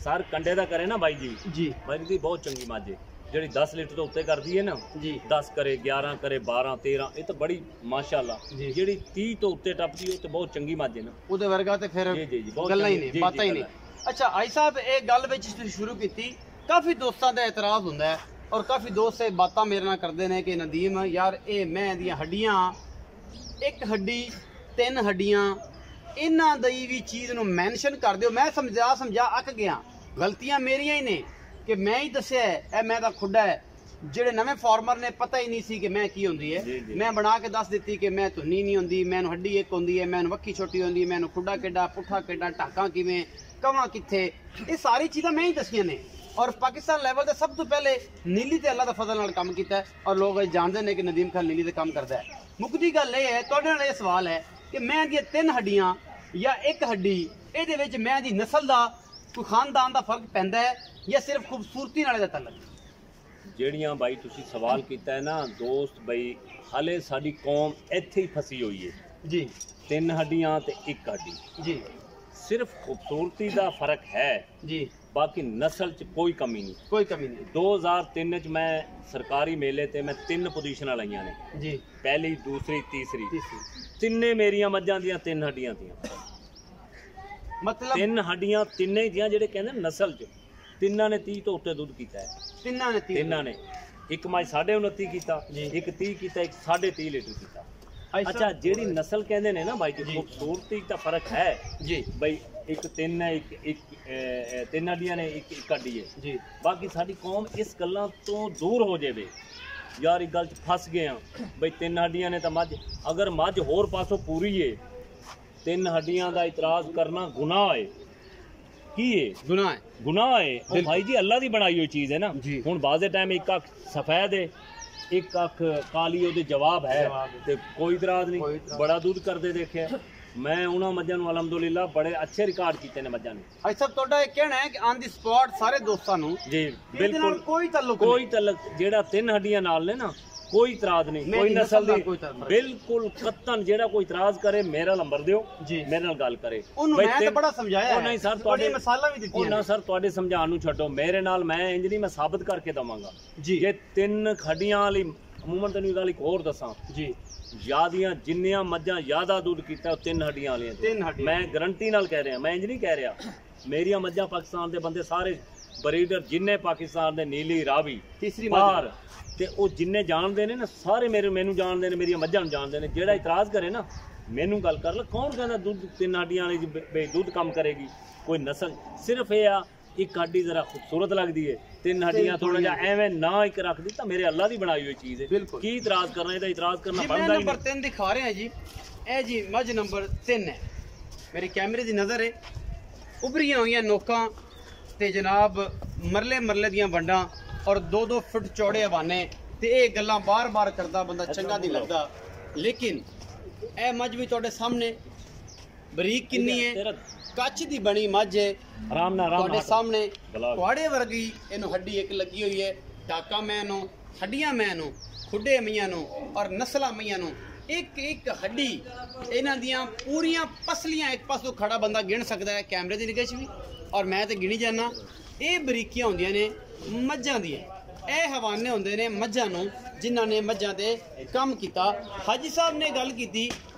ਸਰ ਕੰਡੇ ਦਾ ਕਰੇ ਨਾ ਬਾਈ ਜੀ ਮੱਝ ਦੀ ਬਹੁਤ ਚੰਗੀ ਮੱਝ ਹੈ ਜਿਹੜੀ 10 ਲੀਟਰ ਤੋਂ ਉੱਤੇ ਕਰਦੀ ਹੈ ਨਾ ਜੀ 10 ਕਰੇ 11 ਕਰੇ 12 13 ਇਹ ਤਾਂ ਬੜੀ ਮਾਸ਼ਾਅੱਲਾ ਜਿਹੜੀ 30 ਤੋਂ ਉੱਤੇ ਟੱਪਦੀ ਉਹ ਤੇ ਬਹੁਤ ਚੰਗੀ ਮੱਝ ਹੈ ਨਾ ਉਹਦੇ ਵਰਗਾ ਤੇ ਫਿਰ ਗੱਲਾਂ ਹੀ ਨਹੀਂ ਬਾਤਾਂ ਹੀ ਨਹੀਂ ਅੱਛਾ ਆਈ ਸਾਹਿਬ ਇਹ ਗੱਲ ਵਿੱਚ ਤੁਸੀਂ ਸ਼ੁਰੂ ਕੀਤੀ ਕਾਫੀ ਦੋਸਤਾਂ ਦਾ ਇਤਰਾਜ਼ ਹੁੰਦਾ ਹੈ और काफ़ी दोस्त ये बातें मेरे नाल करते हैं कि नदीम यार ये मैं दी हड्डियाँ एक हड्डी 3 हड्डियाँ इन्हां दी भी चीज़ नूं मैंशन कर दिओ मैं समझा अक गया गलतियां मेरियां ही ने कि मैं ही दस्सिया है मैं दा खुड्डा है ਜਿਹੜੇ ਨਵੇਂ ਫਾਰਮਰ ਨੇ ਪਤਾ ਹੀ ਨਹੀਂ ਸੀ ਕਿ ਮੈਂ ਕੀ ਹੁੰਦੀ ਹੈ ਮੈਂ ਬਣਾ ਕੇ ਦੱਸ ਦਿੱਤੀ ਕਿ ਮੈਂ ਧੁੰਨੀ ਨਹੀਂ ਹੁੰਦੀ ਮੈਨੂੰ ਹੱਡੀ ਇੱਕ ਹੁੰਦੀ ਹੈ ਮੈਨੂੰ ਵੱਖੀ ਛੋਟੀ ਹੁੰਦੀ ਹੈ ਮੈਨੂੰ ਖੁੱਡਾ ਕਿੱਡਾ ਪੁੱਠਾ ਕਿੱਡਾ ਢਾਕਾਂ ਕਿਵੇਂ ਕਵਾਂ ਕਿੱਥੇ ਇਹ ਸਾਰੀ ਚੀਜ਼ਾਂ ਮੈਂ ਹੀ ਦੱਸੀਆਂ ਨੇ और पाकिस्तान लेवल से सब तो पहले नीली ते अल्लाह दा फजल नाल काम कीता है और लोग जानते हैं कि नदीम खान नीली ते काम करता है मुकदी गल ये है तुहाडे नाल ये सवाल है कि मैं दी 3 हड्डियां या एक हड्डी इहदे विच मैं दी नस्ल दा कोई खानदान दा फर्क पैंदा है या सिर्फ खूबसूरती नाल दा तल्लक ਜਿਹੜੀਆਂ ਬਾਈ ਤੁਸੀਂ ਸਵਾਲ ਕੀਤਾ ਹੈ ਨਾ ਦੋਸਤ ਬਈ ਹਾਲੇ ਸਾਡੀ ਕੌਮ ਇੱਥੇ ਹੀ ਫਸੀ ਹੋਈ ਹੈ ਜੀ 3 ਹੱਡੀਆਂ ਤੇ ਇੱਕ ਹੱਡੀ ਜੀ ਸਿਰਫ ਖੂਬਸੂਰਤੀ ਦਾ ਫਰਕ ਹੈ ਜੀ बाकी नस्ल च कोई कमी नहीं 2003 च मैं सरकारी मेले ते मैं 3 पोजीशनां लाइयां ने जी पहली दूसरी तीसरी तिन्ने मेरियां मज्जां दियां 3 हड्डियां थियां मतलब 3 हड्डियां तिन्ने ही थियां जेहड़े कहंदे नस्ल च तिन्नां ने 30 तो उत्ते दुध कीता है तिन्नां ने एक मज 29.5 कीता एक 30 कीता एक 30.5 लीटर कीता अच्छा जेहड़ी नस्ल कहंदे ने ना भाई जी खूबसूरती दा फर्क है जी भाई एक 3 है एक 3 हड्डियां ने एक हड्डी है जी बाकी साडी कौम इस गल्लां तो दूर हो जावे यार एक गल च फस गए हैं भाई 3 हड्डियां ने तो मझ अगर मझ होर पासों पूरी है 3 हड्डियां दा इतराज करना गुनाह है की है गुनाह है भाई जी अल्लाह दी बनाई हुई चीज़ है ना हुण बाज़े टाइम एक सफेद है एक अख काली ਉਹਦੇ जवाब है ते कोई इतराज नहीं, बड़ा दूध करते देखे मैं उन्होंने मज्जां नूं अलहमदुलिल्लाह बड़े अच्छे रिकॉर्ड कीते ने मज्जां ने। भाई साहब ਤੁਹਾਡਾ ਇਹ ਕਹਿਣਾ ਹੈ ਕਿ ਔਨ ਦੀ ਸਪੌਟ ਸਾਰੇ ਦੋਸਤਾਂ ਨੂੰ जी बिल्कुल ਕੋਈ ਤਾल्लुक कोई तलक जेड़ा 3 हड्डियां नाल ने ना कोई इतराज नहीं, कोई नस्ल दी बिल्कुल कतन जेड़ा कोई इतराज करे मेरा नंबर दियो जी, मेरे नाल गल करे। ਉਹਨੂੰ ਮੈਂ ਤਾਂ ਬੜਾ ਸਮਝਾਇਆ ਹੈ, नहीं सर ਤੁਹਾਡੇ ਮਿਸਾਲਾਂ ਵੀ ਦਿੱਤੀਆਂ ना सर ਤੁਹਾਡੇ ਸਮਝਾਉਣ ਨੂੰ ਛੱਡੋ, ਮੇਰੇ ਨਾਲ ਮੈਂ ਇੰਜ ਨਹੀਂ ਮੈਂ ਸਾਬਤ ਕਰਕੇ ਦਵਾਂਗਾ ਜੀ। ਜੇ 3 ਹੱਡੀਆਂ ਵਾਲੀ ਅਮੂਮਨ ਤੈਨੂੰ ਗੱਲ ਇੱਕ ਹੋਰ ਦੱਸਾਂ ਜੀ, ਜਿਆਦੀਆਂ ਜਿੰਨੀਆਂ ਮੱਝਾਂ ਜ਼ਿਆਦਾ ਦੁੱਧ ਕੀਤਾ ਉਹ 3 ਹੱਡੀਆਂ ਵਾਲੀਆਂ, 3 ਹੱਡੀਆਂ ਮੈਂ ਗਰੰਟੀ ਨਾਲ ਕਹਿ ਰਿਹਾ, ਮੈਂ ਇੰਜ ਨਹੀਂ ਕਹਿ ਰਿਹਾ। ਮੇਰੀਆਂ ਮੱਝਾਂ ਪਾਕਿਸਤਾਨ ਦੇ ਬੰਦੇ ਸਾਰੇ ਬਰੀਡਰ ਜਿੰਨੇ ਪਾਕਿਸਤਾਨ ਦੇ ਨੀਲੀ ਰਾਵੀ ਤੀਸਰੀ ਬਾਹਰ ਤੇ ਉਹ ਜਿੰਨੇ ਜਾਣਦੇ ਨੇ ਨਾ ਸਾਰੇ ਮੈਨੂੰ ਜਾਣਦੇ ਨੇ, ਮੇਰੀਆਂ ਮੱਝਾਂ ਨੂੰ ਜਾਣਦੇ ਨੇ। ਜਿਹੜਾ ਇਤਰਾਜ਼ ਕਰੇ ਨਾ ਮੈਨੂੰ ਗੱਲ ਕਰ ਲੈ, ਕੌਣ ਕਹਿੰਦਾ ਦੁੱਧ 3 ਹੱਡੀਆਂ ਵਾਲੀ ਦੁੱਧ ਕੰਮ ਕਰੇਗੀ? ਕੋਈ ਨਸਲ ਸਿਰਫ ਇਹ ਆ ਇੱਕ ਹੱਡੀ ਜ਼ਰਾ ਖੂਬਸੂਰਤ ਲੱਗਦੀ ਹੈ, 3 ਹੱਡੀਆਂ ਥੋੜਾ ਜਿਹਾ ਐਵੇਂ ਨਾ ਇੱਕ ਰੱਖ ਦਿੱਤਾ, ਮੇਰੇ ਅੱਲਾ ਦੀ ਬਣਾਈ ਹੋਈ ਚੀਜ਼ ਹੈ, ਕੀ ਇਤਰਾਜ਼ ਕਰਨਾ? ਇਹਦਾ ਇਤਰਾਜ਼ ਕਰਨਾ ਬਣਦਾ ਹੀ ਨੰਬਰ 3 ਦਿਖਾ ਰਹੇ ਹਾਂ ਜੀ, ਇਹ ਜੀ ਮੱਝ ਨੰਬਰ 3 ਹੈ, ਮੇਰੇ ਕੈਮਰੇ ਦੀ ਨਜ਼ਰ ਹੈ, ਉਭਰੀਆਂ ਹੋਈਆਂ ਨੋਕਾਂ ਤੇ ਜਨਾਬ ਮਰਲੇ ਦੀਆਂ ਵੰਡਾਂ ਔਰ 2-2 ਫੁੱਟ ਚੌੜੇ ਹਵਾਨੇ ਤੇ ਇਹ ਗੱਲਾਂ ਬਾਰ-ਬਾਰ ਕਰਦਾ ਬੰਦਾ ਚੰਗਾ ਨਹੀਂ ਲੱਗਦਾ। ਲੇਕਿਨ ਇਹ ਮੱਝ ਵੀ ਤੁਹਾਡੇ ਸਾਹਮਣੇ ਬਰੀਕ ਕਿੰਨੀ ਹੈ, ਕੱਚ ਦੀ ਬਣੀ ਮੱਝ ਹੈ, ਆਰਾਮ ਨਾਲ ਤੁਹਾਡੇ ਸਾਹਮਣੇ ਤੁਹਾਡੇ ਵਰਗੀ ਇਹਨੂੰ ਹੱਡੀ ਇੱਕ ਲੱਗੀ ਹੋਈ ਹੈ, ਟਾਕਾ ਮੈਂ ਨੂੰ ਹੱਡੀਆਂ ਮੈਂ ਨੂੰ ਖੁੱਡੇ ਮਈਆਂ ਨੂੰ ਔਰ ਨਸਲਾਂ ਮਈਆਂ ਨੂੰ ਇੱਕ ਹੱਡੀ ਇਹਨਾਂ ਦੀਆਂ ਪੂਰੀਆਂ ਪਸਲੀਆਂ ਇੱਕ ਪਾਸੋਂ ਖੜਾ ਬੰਦਾ ਗਿਣ ਸਕਦਾ ਹੈ ਕੈਮਰੇ ਦੀ ਨਿਗਾਹ 'ਚ ਵੀ, ਔਰ ਮੈਂ ਤੇ ਗਿਣੀ ਜਾਣਾ। ਇਹ ਬਰੀਕੀਆਂ ਹੁੰਦੀਆਂ ਨੇ ਮੱਝਾਂ ਦੀਆਂ, ਇਹ ਹਵਾਨੇ ਹੁੰਦੇ ਨੇ ਮੱਝਾਂ ਨੂੰ ਜਿਨ੍ਹਾਂ ਨੇ ਮੱਝਾਂ ਤੇ ਕੰਮ ਕੀਤਾ। ਹਾਜੀ ਸਾਹਿਬ ਨੇ ਗੱਲ ਕੀਤੀ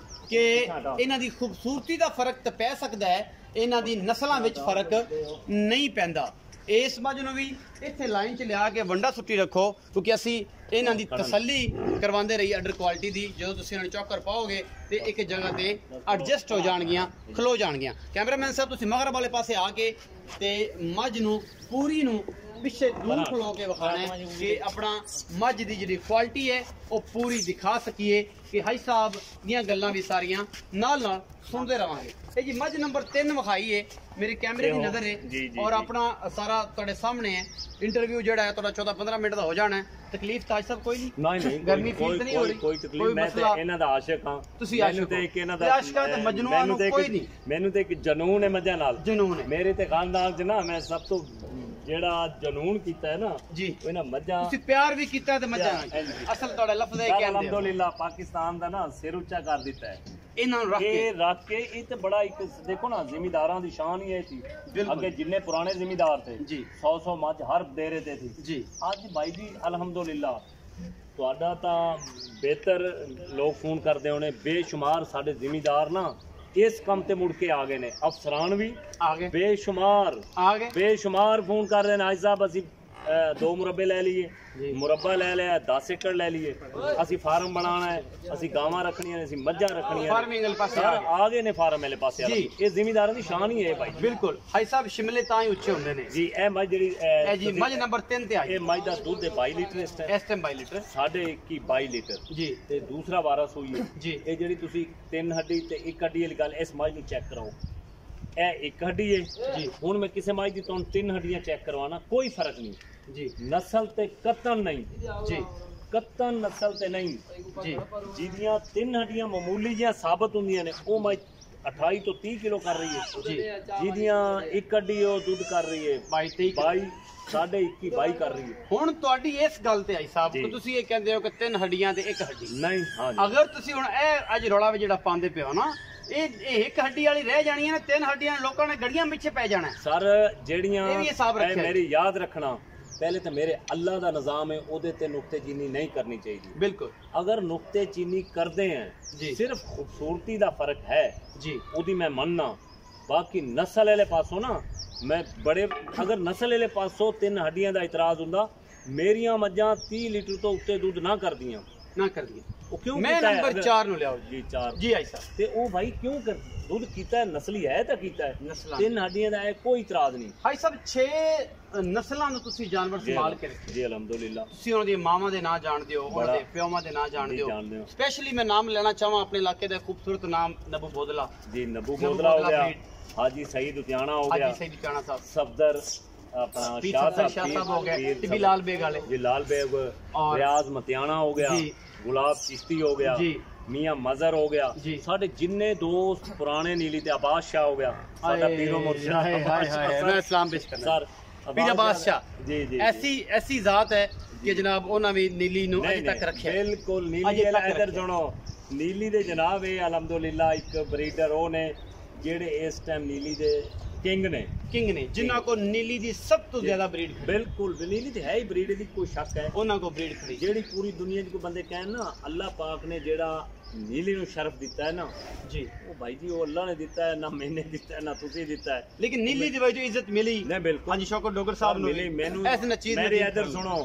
ਕਿ ਇਹਨਾਂ ਦੀ ਖੂਬਸੂਰਤੀ ਦਾ ਫਰਕ ਤਾਂ ਪੈ ਸਕਦਾ ਹੈ, ਇਹਨਾਂ ਦੀ ਨਸਲਾਂ ਵਿੱਚ ਫਰਕ ਨਹੀਂ ਪੈਂਦਾ। ਇਸ ਮੱਝ ਨੂੰ ਵੀ ਇੱਥੇ ਲਾਈਨ 'ਚ ਲਿਆ ਕੇ ਵੰਡਾ ਸੁੱਟੀ ਰੱਖੋ, ਕਿਉਂਕਿ ਅਸੀਂ ਇਹਨਾਂ ਦੀ ਤਸੱਲੀ ਕਰਵਾਉਂਦੇ ਰਹੀ ਆਰਡਰ ਕੁਆਲਿਟੀ ਦੀ। ਜਦੋਂ ਤੁਸੀਂ ਇਹਨਾਂ ਨੂੰ ਚੌਕਰ ਪਾਓਗੇ ਤੇ ਇੱਕ ਜਗ੍ਹਾ ਤੇ ਐਡਜਸਟ ਹੋ ਜਾਣਗੀਆਂ, ਖਲੋ ਜਾਣਗੀਆਂ। ਕੈਮਰਾਮੈਨ ਸਾਹਿਬ ਤੁਸੀਂ ਮਗਰਬ ਵਾਲੇ ਪਾਸੇ ਆ ਕੇ ਤੇ ਮੱਝ ਨੂੰ ਪੂਰੀ ਨੂੰ ਪਿੱਛੇ ਦੂਰ ਖਲੋ ਕੇ ਵਿਖਾਣਾ ਹੈ ਕਿ ਆਪਣਾ ਮੱਝ ਦੀ ਜਿਹੜੀ ਕੁਆਲਿਟੀ ਹੈ ਉਹ ਪੂਰੀ ਦਿਖਾ ਸਕੀਏ ਕਿ ਹਾਈ ਸਾਹਿਬ ਦੀਆਂ ਗੱਲਾਂ ਵੀ ਸਾਰੀਆਂ ਨਾਲ ਸੁਣਦੇ ਰਵਾਂਗੇ। ਇਹ ਜੀ ਮੱਝ ਨੰਬਰ 3 ਵਿਖਾਈ ਹੈ, ਮੇਰੇ ਕੈਮਰੇ ਦੀ ਨਜ਼ਰ ਹੈ ਔਰ ਆਪਣਾ ਸਾਰਾ ਤੁਹਾਡੇ ਸਾਹਮਣੇ ਹੈ। ਇੰਟਰਵਿਊ ਜਿਹੜਾ ਹੈ ਤੁਹਾਡਾ 14-15 ਮਿੰਟ ਦਾ ਹੋ ਜਾਣਾ ਹੈ। ਤਕਲੀਫ ਤਾਂ ਸਾਹਿਬ ਕੋਈ ਨਹੀਂ, ਗਰਮੀ ਫੀਲ ਤਾਂ ਨਹੀਂ ਹੋ ਰਹੀ, ਕੋਈ ਤਕਲੀਫ। ਮੈਂ ਤੇ ਇਹਨਾਂ ਦਾ ਆਸ਼ਿਕ ਹਾਂ, ਤੁਸੀਂ ਆਸ਼ਿਕ ਤੇ ਇੱਕ ਇਹਨਾਂ ਦਾ ਆਸ਼ਿਕਾਂ ਤੇ ਮਜਨੂਆਂ ਨੂੰ ਕੋਈ ਨਹੀਂ। ਮੈਨੂੰ ਤੇ ਇੱਕ ਜਨੂਨ ਹੈ ਮੱਝਾਂ ਨਾਲ, ਜਨੂਨ ਹੈ ਮੇਰੇ ਤੇ ਖਾਨਦਾਨ 'ਚ ਨਾ। ਮੈਂ ਸਭ ਤੋਂ ਜਿਹੜਾ ਜਨੂਨ ਕੀਤਾ ਹੈ ਨਾ ਜੀ ਇਹਨਾਂ ਮੱਝਾਂ, ਤੁਸੀਂ ਪਿਆਰ ਵੀ ਕੀਤਾ ਤੇ ਮੱਝਾਂ ਅਸਲ ਤੁਹਾਡਾ ਲਫ਼ਜ਼ ਹੈ ਕਿ ਅਲਹਮਦੁਲਿਲਾ ਪਾਕਿਸਤਾਨ ਦਾ ਨਾ ਸਿਰ ਉੱਚਾ ਕਰ ਦਿੱਤਾ ਹੈ ਇਹਨਾਂ ਨੂੰ ਰੱਖ ਕੇ। ਇਹ ਤੇ ਬੜਾ ਇੱਕ ਦੇਖੋ ਨਾ ਜ਼ਿਮੀਦਾਰਾਂ ਦੀ ਸ਼ਾਨ ਹੀ ਇਹ ਸੀ। ਅੱਗੇ ਜਿੰਨੇ ਪੁਰਾਣੇ ਜ਼ਿਮੀਦਾਰ थे ਜੀ 100 ਮੱਝ ਹਰ ਡੇਰੇ ਤੇ ਸੀ ਜੀ। ਅੱਜ ਭਾਈ ਜੀ ਅਲਹਮਦੁਲਿਲਾ ਤੁਹਾਡਾ ਤਾਂ ਬਿਹਤਰ ਲੋਕ ਫੋਨ ਕਰਦੇ ਹੋਣੇ, ਬੇਸ਼ੁਮਾਰ ਸਾਡੇ ਜ਼ਿਮੀਦਾਰ ਨਾ ਇਸ ਕੰਮ ਤੇ ਮੁੜ ਕੇ ਆ ਗਏ ਨੇ। ਅਫਸਰਾਨ ਵੀ ਆ ਗਏ, ਬੇਸ਼ੁਮਾਰ ਫੋਨ ਕਰ ਰਹੇ ਨੇ, ਅੱਜ ਸਾਹਿਬ ਅਸੀਂ 2 ਮੁਰੱਬੇ ਲੈ ਲਈਏ, ਮੁਰੱਬਾ ਲੈ ਲਿਆ, 10 ਏਕੜ ਲੈ ਲਈਏ, ਅਸੀਂ ਫਾਰਮ ਬਣਾਉਣਾ ਹੈ, ਅਸੀਂ ਗਾਵਾਂ ਰੱਖਣੀਆਂ ਨੇ, ਅਸੀਂ ਮੱਝਾਂ ਰੱਖਣੀਆਂ, ਫਾਰਮਿੰਗ ਵਾਲੇ ਪਾਸੇ ਆ ਗਏ ਨੇ, ਫਾਰਮ ਵਾਲੇ ਪਾਸੇ ਜੀ। ਇਹ ਜ਼ਿਮੀਦਾਰਾਂ ਦੀ ਸ਼ਾਨ ਹੀ ਹੈ ਭਾਈ, ਬਿਲਕੁਲ। ਹਾਈ ਸਾਹਿਬ ਸ਼ਿਮਲੇ ਤਾਂ ਹੀ ਉੱਚੇ ਹੁੰਦੇ ਨੇ ਜੀ। ਇਹ ਮੱਝ ਜਿਹੜੀ ਇਹ ਜੀ ਮੱਝ ਨੰਬਰ 3 ਤੇ ਆਈ, ਇਹ ਮੱਝ ਦਾ ਦੁੱਧ ਹੈ 22 ਲੀਟਰ ਇਸ ਟਾਈਮ 22 ਲੀਟਰ, ਸਾਡੇ 22 ਲੀਟਰ ਜੀ। ਤੇ ਦੂਸਰਾ ਵਾਰਸ ਹੋਈ ਹੈ ਜੀ। ਇਹ ਜਿਹੜੀ ਤੁਸੀਂ 3 ਹੱਡੀ ਤੇ 1 ਹੱਡੀ ਵਾਲੀ ਗੱਲ, ਇਸ ਮੱਝ ਨੂੰ ਚੈੱਕ ਕਰਾਓ, ਇਹ 1 ਹੱਡੀ ਹੈ ਜੀ। ਹੁਣ ਮੈਂ ਕਿਸੇ ਮੱਝ ਦੀ ਤੁਹਾਨੂੰ 3 ਹੱਡੀਆਂ ਚੈੱਕ ਕਰਵਾਣਾ, ਕੋਈ ਫਰਕ ਨਹੀਂ ਜੀ, ਨਸਲ ਤੇ ਕਤਨ ਨਹੀਂ ਜੀ, ਕਤਨ ਨਸਲ ਤੇ ਨਹੀਂ ਜੀ। ਜਿਹਦੀਆਂ 3 ਹੱਡੀਆਂ ਮਾਮੂਲੀ ਜਿਹੀਆਂ ਸਾਬਤ ਹੁੰਦੀਆਂ ਨੇ ਉਹ ਮੱਝ 28 ਤੋਂ 30 ਕਿਲੋ ਕਰ ਰਹੀ ਹੈ ਜੀ। ਜਿਹਦੀਆਂ 1 ਹੱਡੀ ਉਹ ਦੁੱਧ ਕਰ ਰਹੀ ਹੈ 22 ਸਾਢੇ 21-22 ਕਰ ਰਹੀ ਹੈ। ਹੁਣ ਤੁਹਾਡੀ ਇਸ ਗੱਲ ਤੇ ਆਈ ਸਾਹਿਬ ਕਿ ਤੁਸੀਂ ਇਹ ਕਹਿੰਦੇ ਹੋ ਕਿ 3 ਹੱਡੀਆਂ ਤੇ 1 ਹੱਡੀ ਨਹੀਂ, ਅਗਰ ਤੁਸੀਂ ਹੁਣ ਇਹ ਅੱਜ ਰੌਲਾ ਜਿਹੜਾ ਪਾਉਂਦੇ ਪਿਓ ਨਾ, ਇਹ 1 ਹੱਡੀ ਵਾਲੀ ਰਹਿ ਜਾਣੀ ਹੈ, 3 ਹੱਡੀਆਂ ਲੋਕਾਂ ਨੇ ਗੜੀਆਂ ਪਿੱਛੇ ਪੈ ਜਾਣਾ ਸਰ। ਜਿਹੜੀਆਂ ਮੇਰੀ ਯਾਦ ਰੱਖਣਾ, ਪਹਿਲੇ ਤਾਂ ਮੇਰੇ ਅੱਲਾ ਦਾ ਨਿਜ਼ਾਮ ਹੈ, ਉਹਦੇ ਤੇ ਨੁਕਤੇਚੀਨੀ ਨਹੀਂ ਕਰਨੀ ਚਾਹੀਦੀ, ਬਿਲਕੁਲ। ਅਗਰ ਨੁਕਤੇਚੀਨੀ ਕਰਦੇ हैं ਸਿਰਫ ਖੂਬਸੂਰਤੀ ਦਾ ਫਰਕ ਹੈ ਜੀ, ਉਹਦੀ ਮੈਂ ਮੰਨਣਾ। ਬਾਕੀ ਨਸਲ ਵਾਲੇ ਪਾਸੋਂ ਨਾ ਮੈਂ ਬੜੇ, ਅਗਰ ਨਸਲ ਵਾਲੇ ਪਾਸੋਂ 3 ਹੱਡੀਆਂ ਦਾ ਇਤਰਾਜ਼ ਹੁੰਦਾ, ਮੇਰੀਆਂ ਮੱਝਾਂ 30 ਲੀਟਰ ਤੋਂ ਉੱਤੇ ਦੁੱਧ ਨਾ ਕਰਦੀਆਂ, ਉਹ ਕਿਉਂ? ਮੈਂ ਨੰਬਰ 4 ਨੂੰ ਲਿਆਓ ਜੀ, 4 ਜੀ ਆਈ ਸਾਹਿਬ। ਤੇ ਉਹ ਭਾਈ ਕਿਉਂ ਕਰ ਦੁੱਧ ਕੀਤਾ ਹੈ, ਨਸਲੀ ਹੈ ਤਾਂ ਕੀਤਾ ਹੈ, 3 ਹੱਡੀਆਂ ਦਾ ਹੈ, ਕੋਈ ਇਤਰਾਜ਼ ਨਹੀਂ। ਹਾਈ ਸਾਹਿਬ 6 ਨਸਲਾਂ ਨੂੰ ਤੁਸੀਂ ਜਾਨਵਰ ਸੰਭਾਲ ਕੇ ਰੱਖੇ ਜੀ, ਅਲਹਮਦੁਲਿਲਾ। ਤੁਸੀਂ ਉਹਨਾਂ ਦੀਆਂ ਮਾਵਾਂ ਦੇ ਨਾਂ ਜਾਣਦੇ ਹੋ, ਉਹਨਾਂ ਦੇ ਪਿਓਾਂ ਦੇ ਨਾਂ ਜਾਣਦੇ ਹੋ। ਸਪੈਸ਼ਲੀ ਮੈਂ ਨਾਮ ਲੈਣਾ ਚਾਹਾਂ ਆਪਣੇ ਇਲਾਕੇ ਦਾ ਖੂਬਸੂਰਤ ਨਾਮ ਨਬੂ ਬੋਦਲਾ ਜੀ, ਨਬੂ ਬੋਦਲਾ ਹੋ ਗਿਆ, ਹਾਜੀ ਸਈਦ ਉਤਿਆਣਾ ਹੋ ਗਿਆ, ਹਾਜੀ ਸਈਦ ਉਤਿਆਣਾ ਸਾਹਿਬ, ਸਫਦਰ अपना पीर शाह सफदर शाह साहब हो गए, टिब्बी लाल बेग वाले जी, लाल बेग, और रियाज मतियाना हो गया, जी, गुलाब चिश्ती हो गया जी, मियां मजहर हो गया जी, साढ़े जिन्ने दोस्त पुराने नीली ते अब्बास शाह हो गया साडा पीरो मुर्शिद मैं इस्लाम पेश करना सर पीर अब्बास शाह जी जी ऐसी ज़ात है कि जनाब ਉਹਨਾਂ ਵੀ ਨੀਲੀ ਨੂੰ ਅਜੇ ਤੱਕ ਰੱਖਿਆ ਬਿਲकुल नीली इधर सुनो नीली दे जनाब ये अलहमदुलिल्लाह एक ब्रीडर ਉਹ ਨੇ ਜਿਹੜੇ ਇਸ ਟਾਈਮ ਨੀਲੀ ਦੇ किंग ने जिन्हों को नीली दी सब तो ज्यादा ब्रीड बिल्कुल नीली तो है ही ब्रीड दी कोई शक है उन्होंने को ब्रीड खड़ी जेड़ी पूरी दुनिया च कोई बंदे कहन ना अल्लाह पाक ने जेड़ा नीली नु शर्फ दिता है ना जी वो भाई जी वो अल्लाह ने दिता है ना मैंने दिता है ना तुसी दिता है लेकिन नीली दी जो इज्जत मिली नहीं बिल्कुल हां जी शौकत डोगर साहब मिली मैनू ऐसे न चीज मेरे इधर सुनो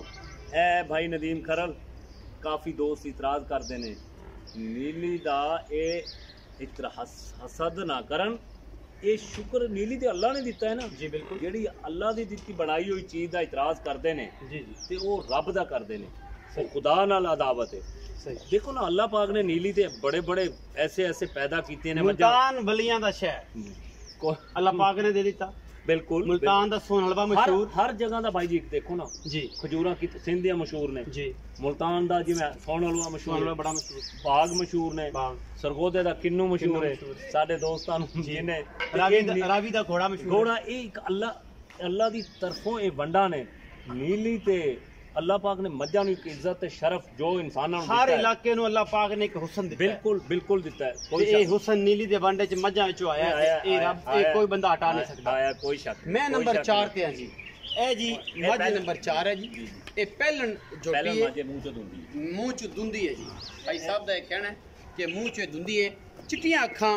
ए भाई नदीम खरल काफी दोस्त इतराज करदे ने नीली दा ए इतरा हसद ना करन ये शुक्र नीली ते अल्लाह ने दिता है ना जी बिल्कुल जेड़ी अल्लाह दी दित्ती बनाई हुई चीज दा इतराज करदे ने जी ते वो रब दा करदे ने वो खुदा नाल अदावत है सही देखो ना अल्लाह पाक ने नीली ते बड़े बड़े ऐसे पैदा कीते ने मुल्तान बलियां दा शहर अल्लाह पाक ने दे दिता बिल्कुल मुल्तान दा सोन हलवा मशहूर हर जगह दा भाई जी देखो ना जी खजूरा की सिंध दियां मशहूर ने जी मुल्तान दा जिवें सोन हलवा मशहूर हलवा बड़ा मशहूर बाग मशहूर ने बाग सरगोदे दा किन्नू मशहूर है साडे दोस्तां नूं जिने रावी दा घोड़ा मशहूर घोड़ा एक अल्लाह दी तरफों ए वंडा ने नीली ते अल्लाह पाक ने मज्जां नूं एक इज्जत ते शरफ जो इंसानां नूं हर इलाके नूं अल्लाह पाक ने एक हुस्न दिता बिल्कुल बिल्कुल दिता है कोई ये हुस्न नीली दे वंडे च मज्जां विचों आया ये रब ये कोई बंदा हटा नहीं सकदा आया कोई शक मैं नंबर 4 ते हां जी ए जी मज नंबर 4 है जी ये पहलन जोटी है माजे मुंह चों दुंदी मुंह च दुंदी है जी भाई साहब दा कहना है कि मुंह च दुंदी है चिट्टियां अखां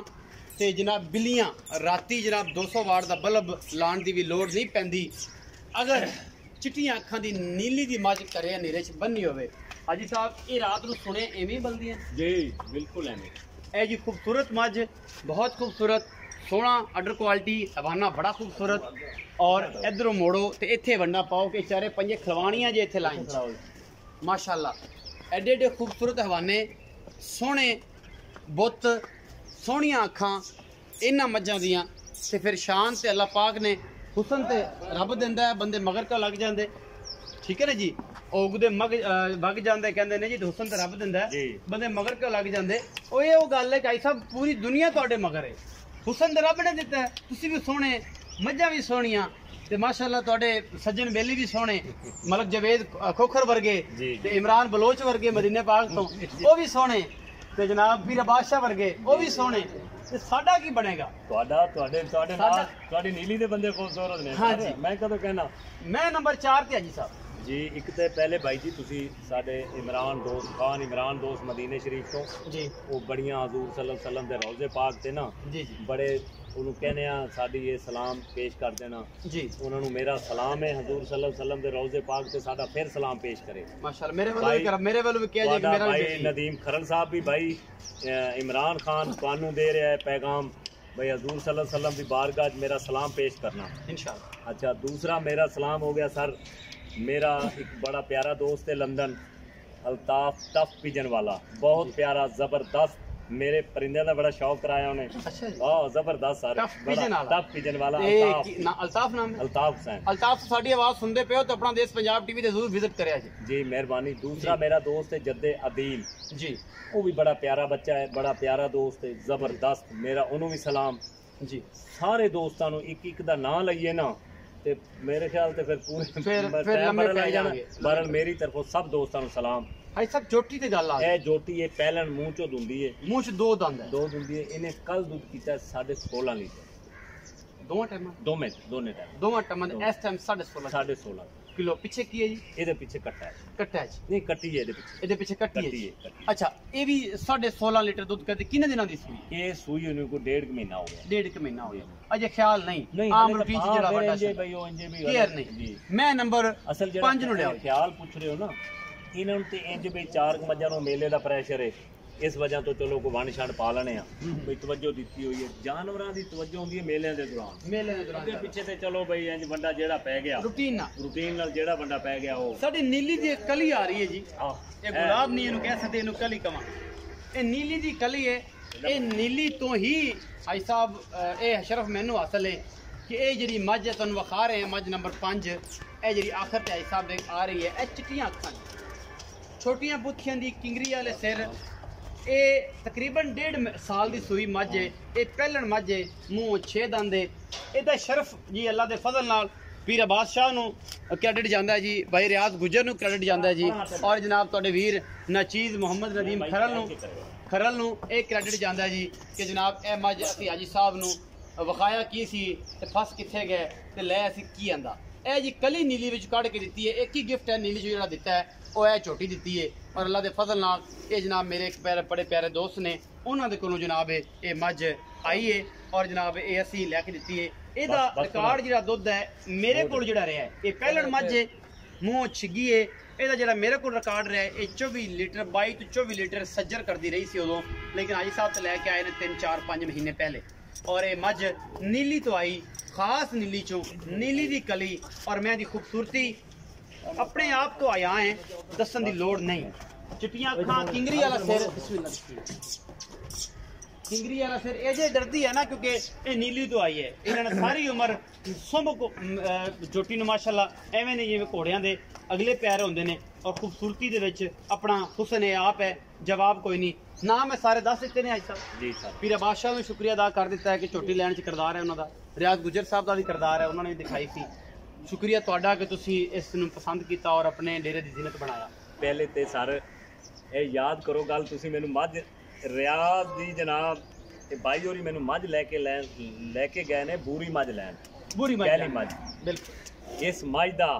ते जनाब बिल्लियां राती जनाब 200 वाट दा बल्ब लाण दी भी लोड़ नहीं पैंदी अगर चिट्टियां अखां दी नीली दी मज करे नीरे च बन्नी होवे हाजी साहब ये रात नूं सुने एवें बलदी हैं जी बिल्कुल एवें ए जी खूबसूरत मज बहुत खूबसूरत सोना अडर क्वालिटी हवाना बड़ा खूबसूरत और इधरों मोड़ो तो इत्थे वंडा पाओ कि चारे पंजे खलवानियां जे इत्थे लाइन माशाअल्लाह एडे एडे खूबसूरत हवाने सोहने बुत सोहनियां अखां इन्हां मज्जां दियां ते फिर शान ते अल्लाह पाक ने हुसन ते रब दिंदा है बंदे मगर का लग जांदे ठीक है ना जी उगदे वग जांदे कहंदे ने जी हुसन ते रब दिंदा है बंदे मगर का लग जांदे ओ ये गल है कि सब पूरी दुनिया तुहाडे मगर है हुसन ते रब ने दिता है तुसी भी सोहने मज्जां भी सोहणियां ते माशाअल्लाह तुहाडे सज्जन बेली भी सोहणे मलक जवेद खोखर वर्गे ते इमरान बलोच वर्गे मदीने पाक तो वो भी सोहणे ते जनाब पीर अब्बास शाह वर्गे वो भी सोहणे ते साडा की बनेगा ਤੁਹਾਡੇ नीली दे बंदे खूबसूरत ने हाँ जी मैं कदों कहना मैं नंबर 4 ते हाजी साहब जी एक तो पहले भाई जी तुसी साडे इमरान दोस्त खान इमरान दोस्त मदीने शरीफ तो जी वो बड़ियां हजूर सल्लल्लाहु अलैहि वसल्लम दे रोज़े पाक ते ना जी जी बड़े उन्होंने कहने साड़ी ये सलाम पेश कर देना जी उन्होंने मेरा सलाम है हजूर सल्लल्लाहु अलैहि वसल्लम दे रोज़े पाक ते साडा फिर सलाम पेश करे माशाअल्लाह मेरे वालों भी कह जी कि मेरा भाई नदीम खरल साहब भी भाई इमरान खान कानू दे रहा है पैगाम भाई हजूर सल्लल्लाहु अलैहि वसल्लम की बारगाह च मेरा सलाम पेश करना इंशाअल्लाह अच्छा दूसरा मेरा सलाम हो गया सर मेरा एक बड़ा प्यारा दोस्त है लंदन अल्ताफ टफ पिजन वाला बहुत प्यारा जबरदस्त मेरे परिंदे का बड़ा शौक कराया उन्हें अच्छा जबरदस्त सर टफ पिजन वाला अल्ताफ नाम है अल्ताफ हुसैन अल्ताफ साडी आवाज सुनते पे हो तो अपना देश पंजाब टीवी ते जरूर विजिट करया जी मेहरबानी दूसरा मेरा दोस्त है जद्दे अदील जी वो भी बड़ा प्यारा बच्चा है बड़ा प्यारा दोस्त है जबरदस्त मेरा उन्होंने भी सलाम जी सारे दोस्तों एक एक दा नाम लईए ना ते मेरे ख्याल ते फिर लंबे पै जाणगे बहरहाल मेरी तरफों सब दोस्तों सलाम भाई सब जोटी ते गल आ ए जोटी ये पहलन मुंह चो दुंदी है मुंह च दो दंद है दो दुंदी है इन्हें कल दूध कीता 16.5 लीटर दोने टाइम इस टाइम 16.5 किलो पीछे की है जी ਇਹਦੇ ਪਿੱਛੇ ਕੱਟਾ ਹੈ ਨਹੀਂ ਕੱਟੀ ਹੈ ਇਹਦੇ ਪਿੱਛੇ ਕੱਟੀ ਹੈ ਅੱਛਾ ਇਹ ਵੀ 16.5 ਲੀਟਰ ਦੁੱਧ ਕਰਦੇ ਕਿੰਨੇ ਦਿਨਾਂ ਦੀ ਸੂਈ ਇਹ ਸੂਈ ਉਹਨੂੰ ਕੋਈ 1.5 ਮਹੀਨਾ ਹੋ ਗਿਆ 1.5 ਮਹੀਨਾ ਹੋ ਗਿਆ ਅਜੇ ਖਿਆਲ ਨਹੀਂ ਆਮ ਰੂਟੀਨ ਚ ਜਿਹੜਾ ਵੱਡਾ ਜੀ ਬਈ ਉਹ ਇੰਜੇ ਵੀ ਕੇਅਰ ਨਹੀਂ ਮੈਂ ਨੰਬਰ 5 ਨੂੰ ਲਿਆ ਖਿਆਲ ਪੁੱਛ ਰਹੇ ਹੋ ਨਾ ਇਹਨਾਂ ਨੂੰ ਤੇ ਇੰਜ ਵੀ 4 ਮੱਝਾਂ ਨੂੰ ਮੇਲੇ ਦਾ ਪ੍ਰੈਸ਼ਰ ਹੈ इस वजह तो चलो को वन छड़ पा लेने कोई तवज्जो दी हुई है जानवरों की तवज्जो होंदी है मेले के दौरान पिछे ते चलो भाई इंज बंदा जेड़ा पै गया रूटीन नाल जेड़ा बंदा पै गया वो साडी नीली दी कली आ रही है जी ये गुलाब नहीं इनु कह सकते इनु कली कवा ये नीली दी कली है ये नीली तो ही भाई साहब ये शरफ मैनू हासिल है कि ये जी मझ है तुम विखा रहे हैं, मझ नंबर 5 ये जी आखिर ते साहब देख आ रही है। यह चिट्टियां अखां छोटियां बुथियां दी किंगरी वाले सिर, ये तकरीबन 1.5 साल की सूई मझ है। ये पहलन मझ है, मूँह 6 दंद है। ਇਹਦਾ ਸ਼ਰਫ जी अल्लाह के फजल नाल पीर अब्बास शाह ਨੂੰ क्रेडिट जाता है जी, भाई रियाज गुजर ਨੂੰ क्रेडिट जाता है जी, और जनाब तुहाडे वीर नाचीज़ मुहम्मद नदीम खरल ਨੂੰ ਇਹ क्रेडिट जाता है जी कि जनाब ए मझ ਅਸੀਂ हाजी साहब ਨੂੰ ਵਿਖਾਇਆ ਕੀ ਸੀ ਤੇ ਫਸ ਕਿੱਥੇ ਗਏ ਤੇ ਲੈ ਅਸੀਂ ਕੀ ਆਂਦਾ। ਇਹ ਜੀ ਕਲੀ ਨੀਲੀ ਵਿੱਚ ਕੱਢ ਕੇ ਦਿੱਤੀ ਹੈ। ਇੱਕ ਹੀ ਗਿਫਟ ਹੈ ਨੀਲੀ ਜਿਹੜਾ ਦਿੱਤਾ ਹੈ ਉਹ ਇਹ ਝੋਟੀ ਦਿੱਤੀ ਹੈ, और अल्लाह के फजल नाल ये जनाब मेरे एक बड़े प्यारे दोस्त ने उन्होंने कोलों जनाब ये मझ आई है, और जनाब ये असी लैके दी है। ਇਹਦਾ ਰਿਕਾਰਡ ਜਿਹੜਾ ਦੁੱਧ ਹੈ ਮੇਰੇ ਕੋਲ ਜਿਹੜਾ ਰਿਹਾ ਹੈ ਇਹ ਪਹਿਲਣ ਮੱਝ ਹੈ, ਮੂੰਹ ਛਿੱਗੀ ਹੈ। ਇਹਦਾ ਜਿਹੜਾ ਮੇਰੇ ਕੋਲ ਰਿਕਾਰਡ ਰਿਹਾ ਇਹ 24 ਲੀਟਰ 22 ਤੋਂ 24 ਲੀਟਰ ਸੱਜਰ ਕਰਦੀ ਰਹੀ ਸੀ ਉਦੋਂ, ਲੇਕਿਨ ਹਾਜੀ ਸਾਹਿਬ ਤੋਂ ਲੈ ਕੇ ਆਏ ਨੇ 3-4-5 ਮਹੀਨੇ ਪਹਿਲੇ। और ये मझ नीली तो आई, खास नीली चो नीली दी कली, और मैं दी खूबसूरती अपने आप तो आया है, दसन दी लोड़ नहीं। चिट्टियां अखां, किंगरी वाला सिर, किंगरी वाला सिर ये जे डरती है ना क्योंकि ये नीली तो आई है। इन्होंने सारी उम्र सुंभ को जोटी नु माशाल्लाह एवें ने जिवें घोड़ियां दे अगले पैर होंदे ने, और खूबसूरती दे विच अपना हुसन है आप है, जवाब कोई नहीं। नाम है सारे दस दिते ने आज साहब जी सर। पीर अब्बास शाह नूं शुक्रिया अदा कर दिता है कि झोटी लैण च किरदार है उन्होंने, रियाज गुजर साहब का भी किरदार है, उन्होंने भी दिखाई थी। शुक्रिया तुहाडा कि तुसी इस नूं पसंद किया और अपने डेरे दी जिन्नत बनाया। पहले तो सर ये याद करो गल, तुसी मैनू मझ रियाज दी जनाब ते बाई होरी मैनू मझ लैके गए ने बूरी मझ लैन, बूरी मझ बिल्कुल। इस मझ दा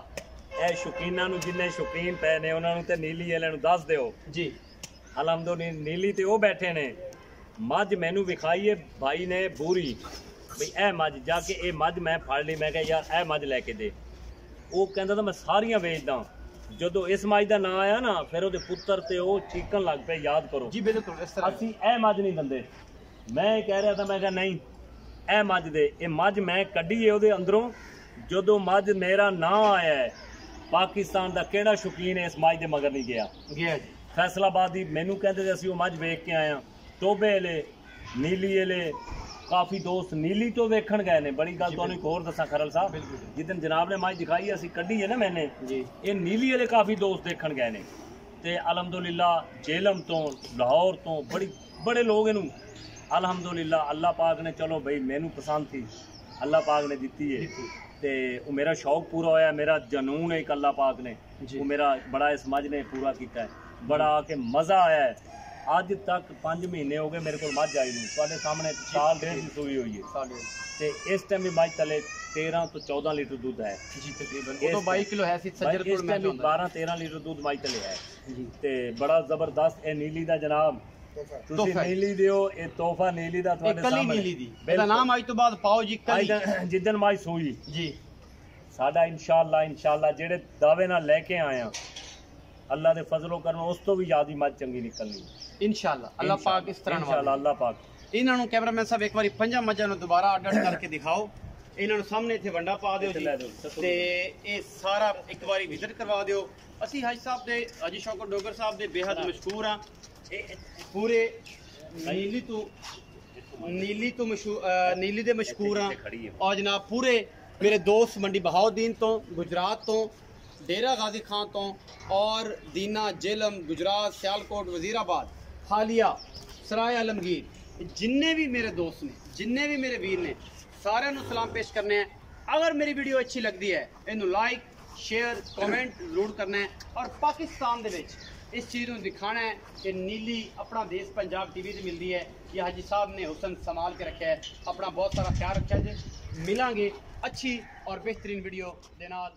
ए शौकीनां नूं जिन्ने शौकीन पे ने उन्हां नूं ते नीली वाले नूं दस दिओ जी। अलहमदुलिल्लाह नीली ते वो बैठे ने, मझ मैनू विखाई है भाई ने बूरी, बई ए मझ जाके ये मझ मैं फड़ ली, मैं कहा यार ए मझ लैके दे। वो कहता था मैं सारियां वेचदा। जदों इस मझ का नाम आया ना फिर वो पुत्र ते वो चीकन लग पे, याद करो जी बिल्कुल इस तरह असी ए मझ नहीं दंदे। मैं कह रहा था, मैं कहा नहीं ए मझ दे। ये मझ मैं कड्ढी है ਉਹਦੇ अंदरों, जदों मझ मेरा नाम आया है पाकिस्तान का केड़ा शौकीन है इस मझ दे मगर नहीं गया जी। फैसलाबाद ही मैनू कहते थे असं वो मझ वेख के आए, टोबे वाले नीली वाले काफ़ी दोस्त नीली तो वेखण गए ने। बड़ी गल तुहानूं एक होर दसां खरल साहब, जिदन जनाब ने मझ दिखाई असीं कड्ढी है ना मैंने जी, ये नीली वाले काफ़ी दोस्त देखण गए ने। ते अलहमदुलिल्लाह जेलम तो लाहौर तो बड़े लोग इनू अलहमदुलिल्लाह अल्लाह पाक ने चलो भाई मैनू पसंद थी, अल्लाह पाक ने दिती है ते वो मेरा शौक पूरा होया, मेरा जनून है एक अल्लाह पाक ने वो मेरा बड़ा इस मझ ने पूरा किया है, बड़ा आके मज़ा आया है। अज तक 5 महीने हो गए मेरे को मझ आई नहीं, तुहाडे सामने साल डेढ़ की सूई हुई है ते इस टाइम भी मझ तले 13 तो 14 लीटर दूध है जी तकरीबन। वो तो 22 किलो है सी सज्जर कोल में 12-13 लीटर दूध मझ तले है जी। ते बड़ा जबरदस्त ए नीली दा जनाब तुसी नीली दियो, ए तोहफा नीली दा तुहाडे सामने नीली दी ਇਹਦਾ ਨਾਮ ਅੱਜ ਤੋਂ ਬਾਅਦ ਪਾਓ ਜੀ ਕਲੀ जिदन मझ सूई जी। साडा इंशाअल्लाह जेड़े दावे नाल लेके आए हैं अल्लाह दे फजलो करन उस तो भी याद ही मझ चंगी निकलनी इंशाअल्लाह। अल्लाह पाक इस तरह इंशाअल्लाह अल्लाह पाक। इन्हां नूं कैमरामैन साहब एक बारी 5 मझां नूं दोबारा अड करके दिखाओ, इन्हां नूं सामने इत्थे वंडा पा दिओ जी ते ये सारा एक बारी विजिट करवा दिओ। असीं हाजी साहब दे हाजी शौकत डोगर साहब दे बेहद मशहूर हां, पूरे नीली तो नीली दे मशहूर हां, और जनाब पूरे मेरे दोस्त मंडी बहाउद्दीन तो गुजरात तो डेरा गाजी खां तो और दीना जेलम गुजरात सियालकोट वजीराबाद हालिया सराय आलमगीर जिन्ने भी मेरे दोस्त ने जिन्ने भी मेरे वीर ने सारे नूं सलाम पेश करने हैं। अगर मेरी वीडियो अच्छी लगती है इनू लाइक शेयर कमेंट जरूर करना है, और पाकिस्तान दे विच इस चीज़ को दिखाना है कि नीली अपना देश पंजाब टीवी से मिलती है। ये हाजी साहब ने हुसन संभाल के रखा है, अपना बहुत सारा ख्याल रखा है। मिलांगे अच्छी और बेहतरीन वीडियो दे नाल।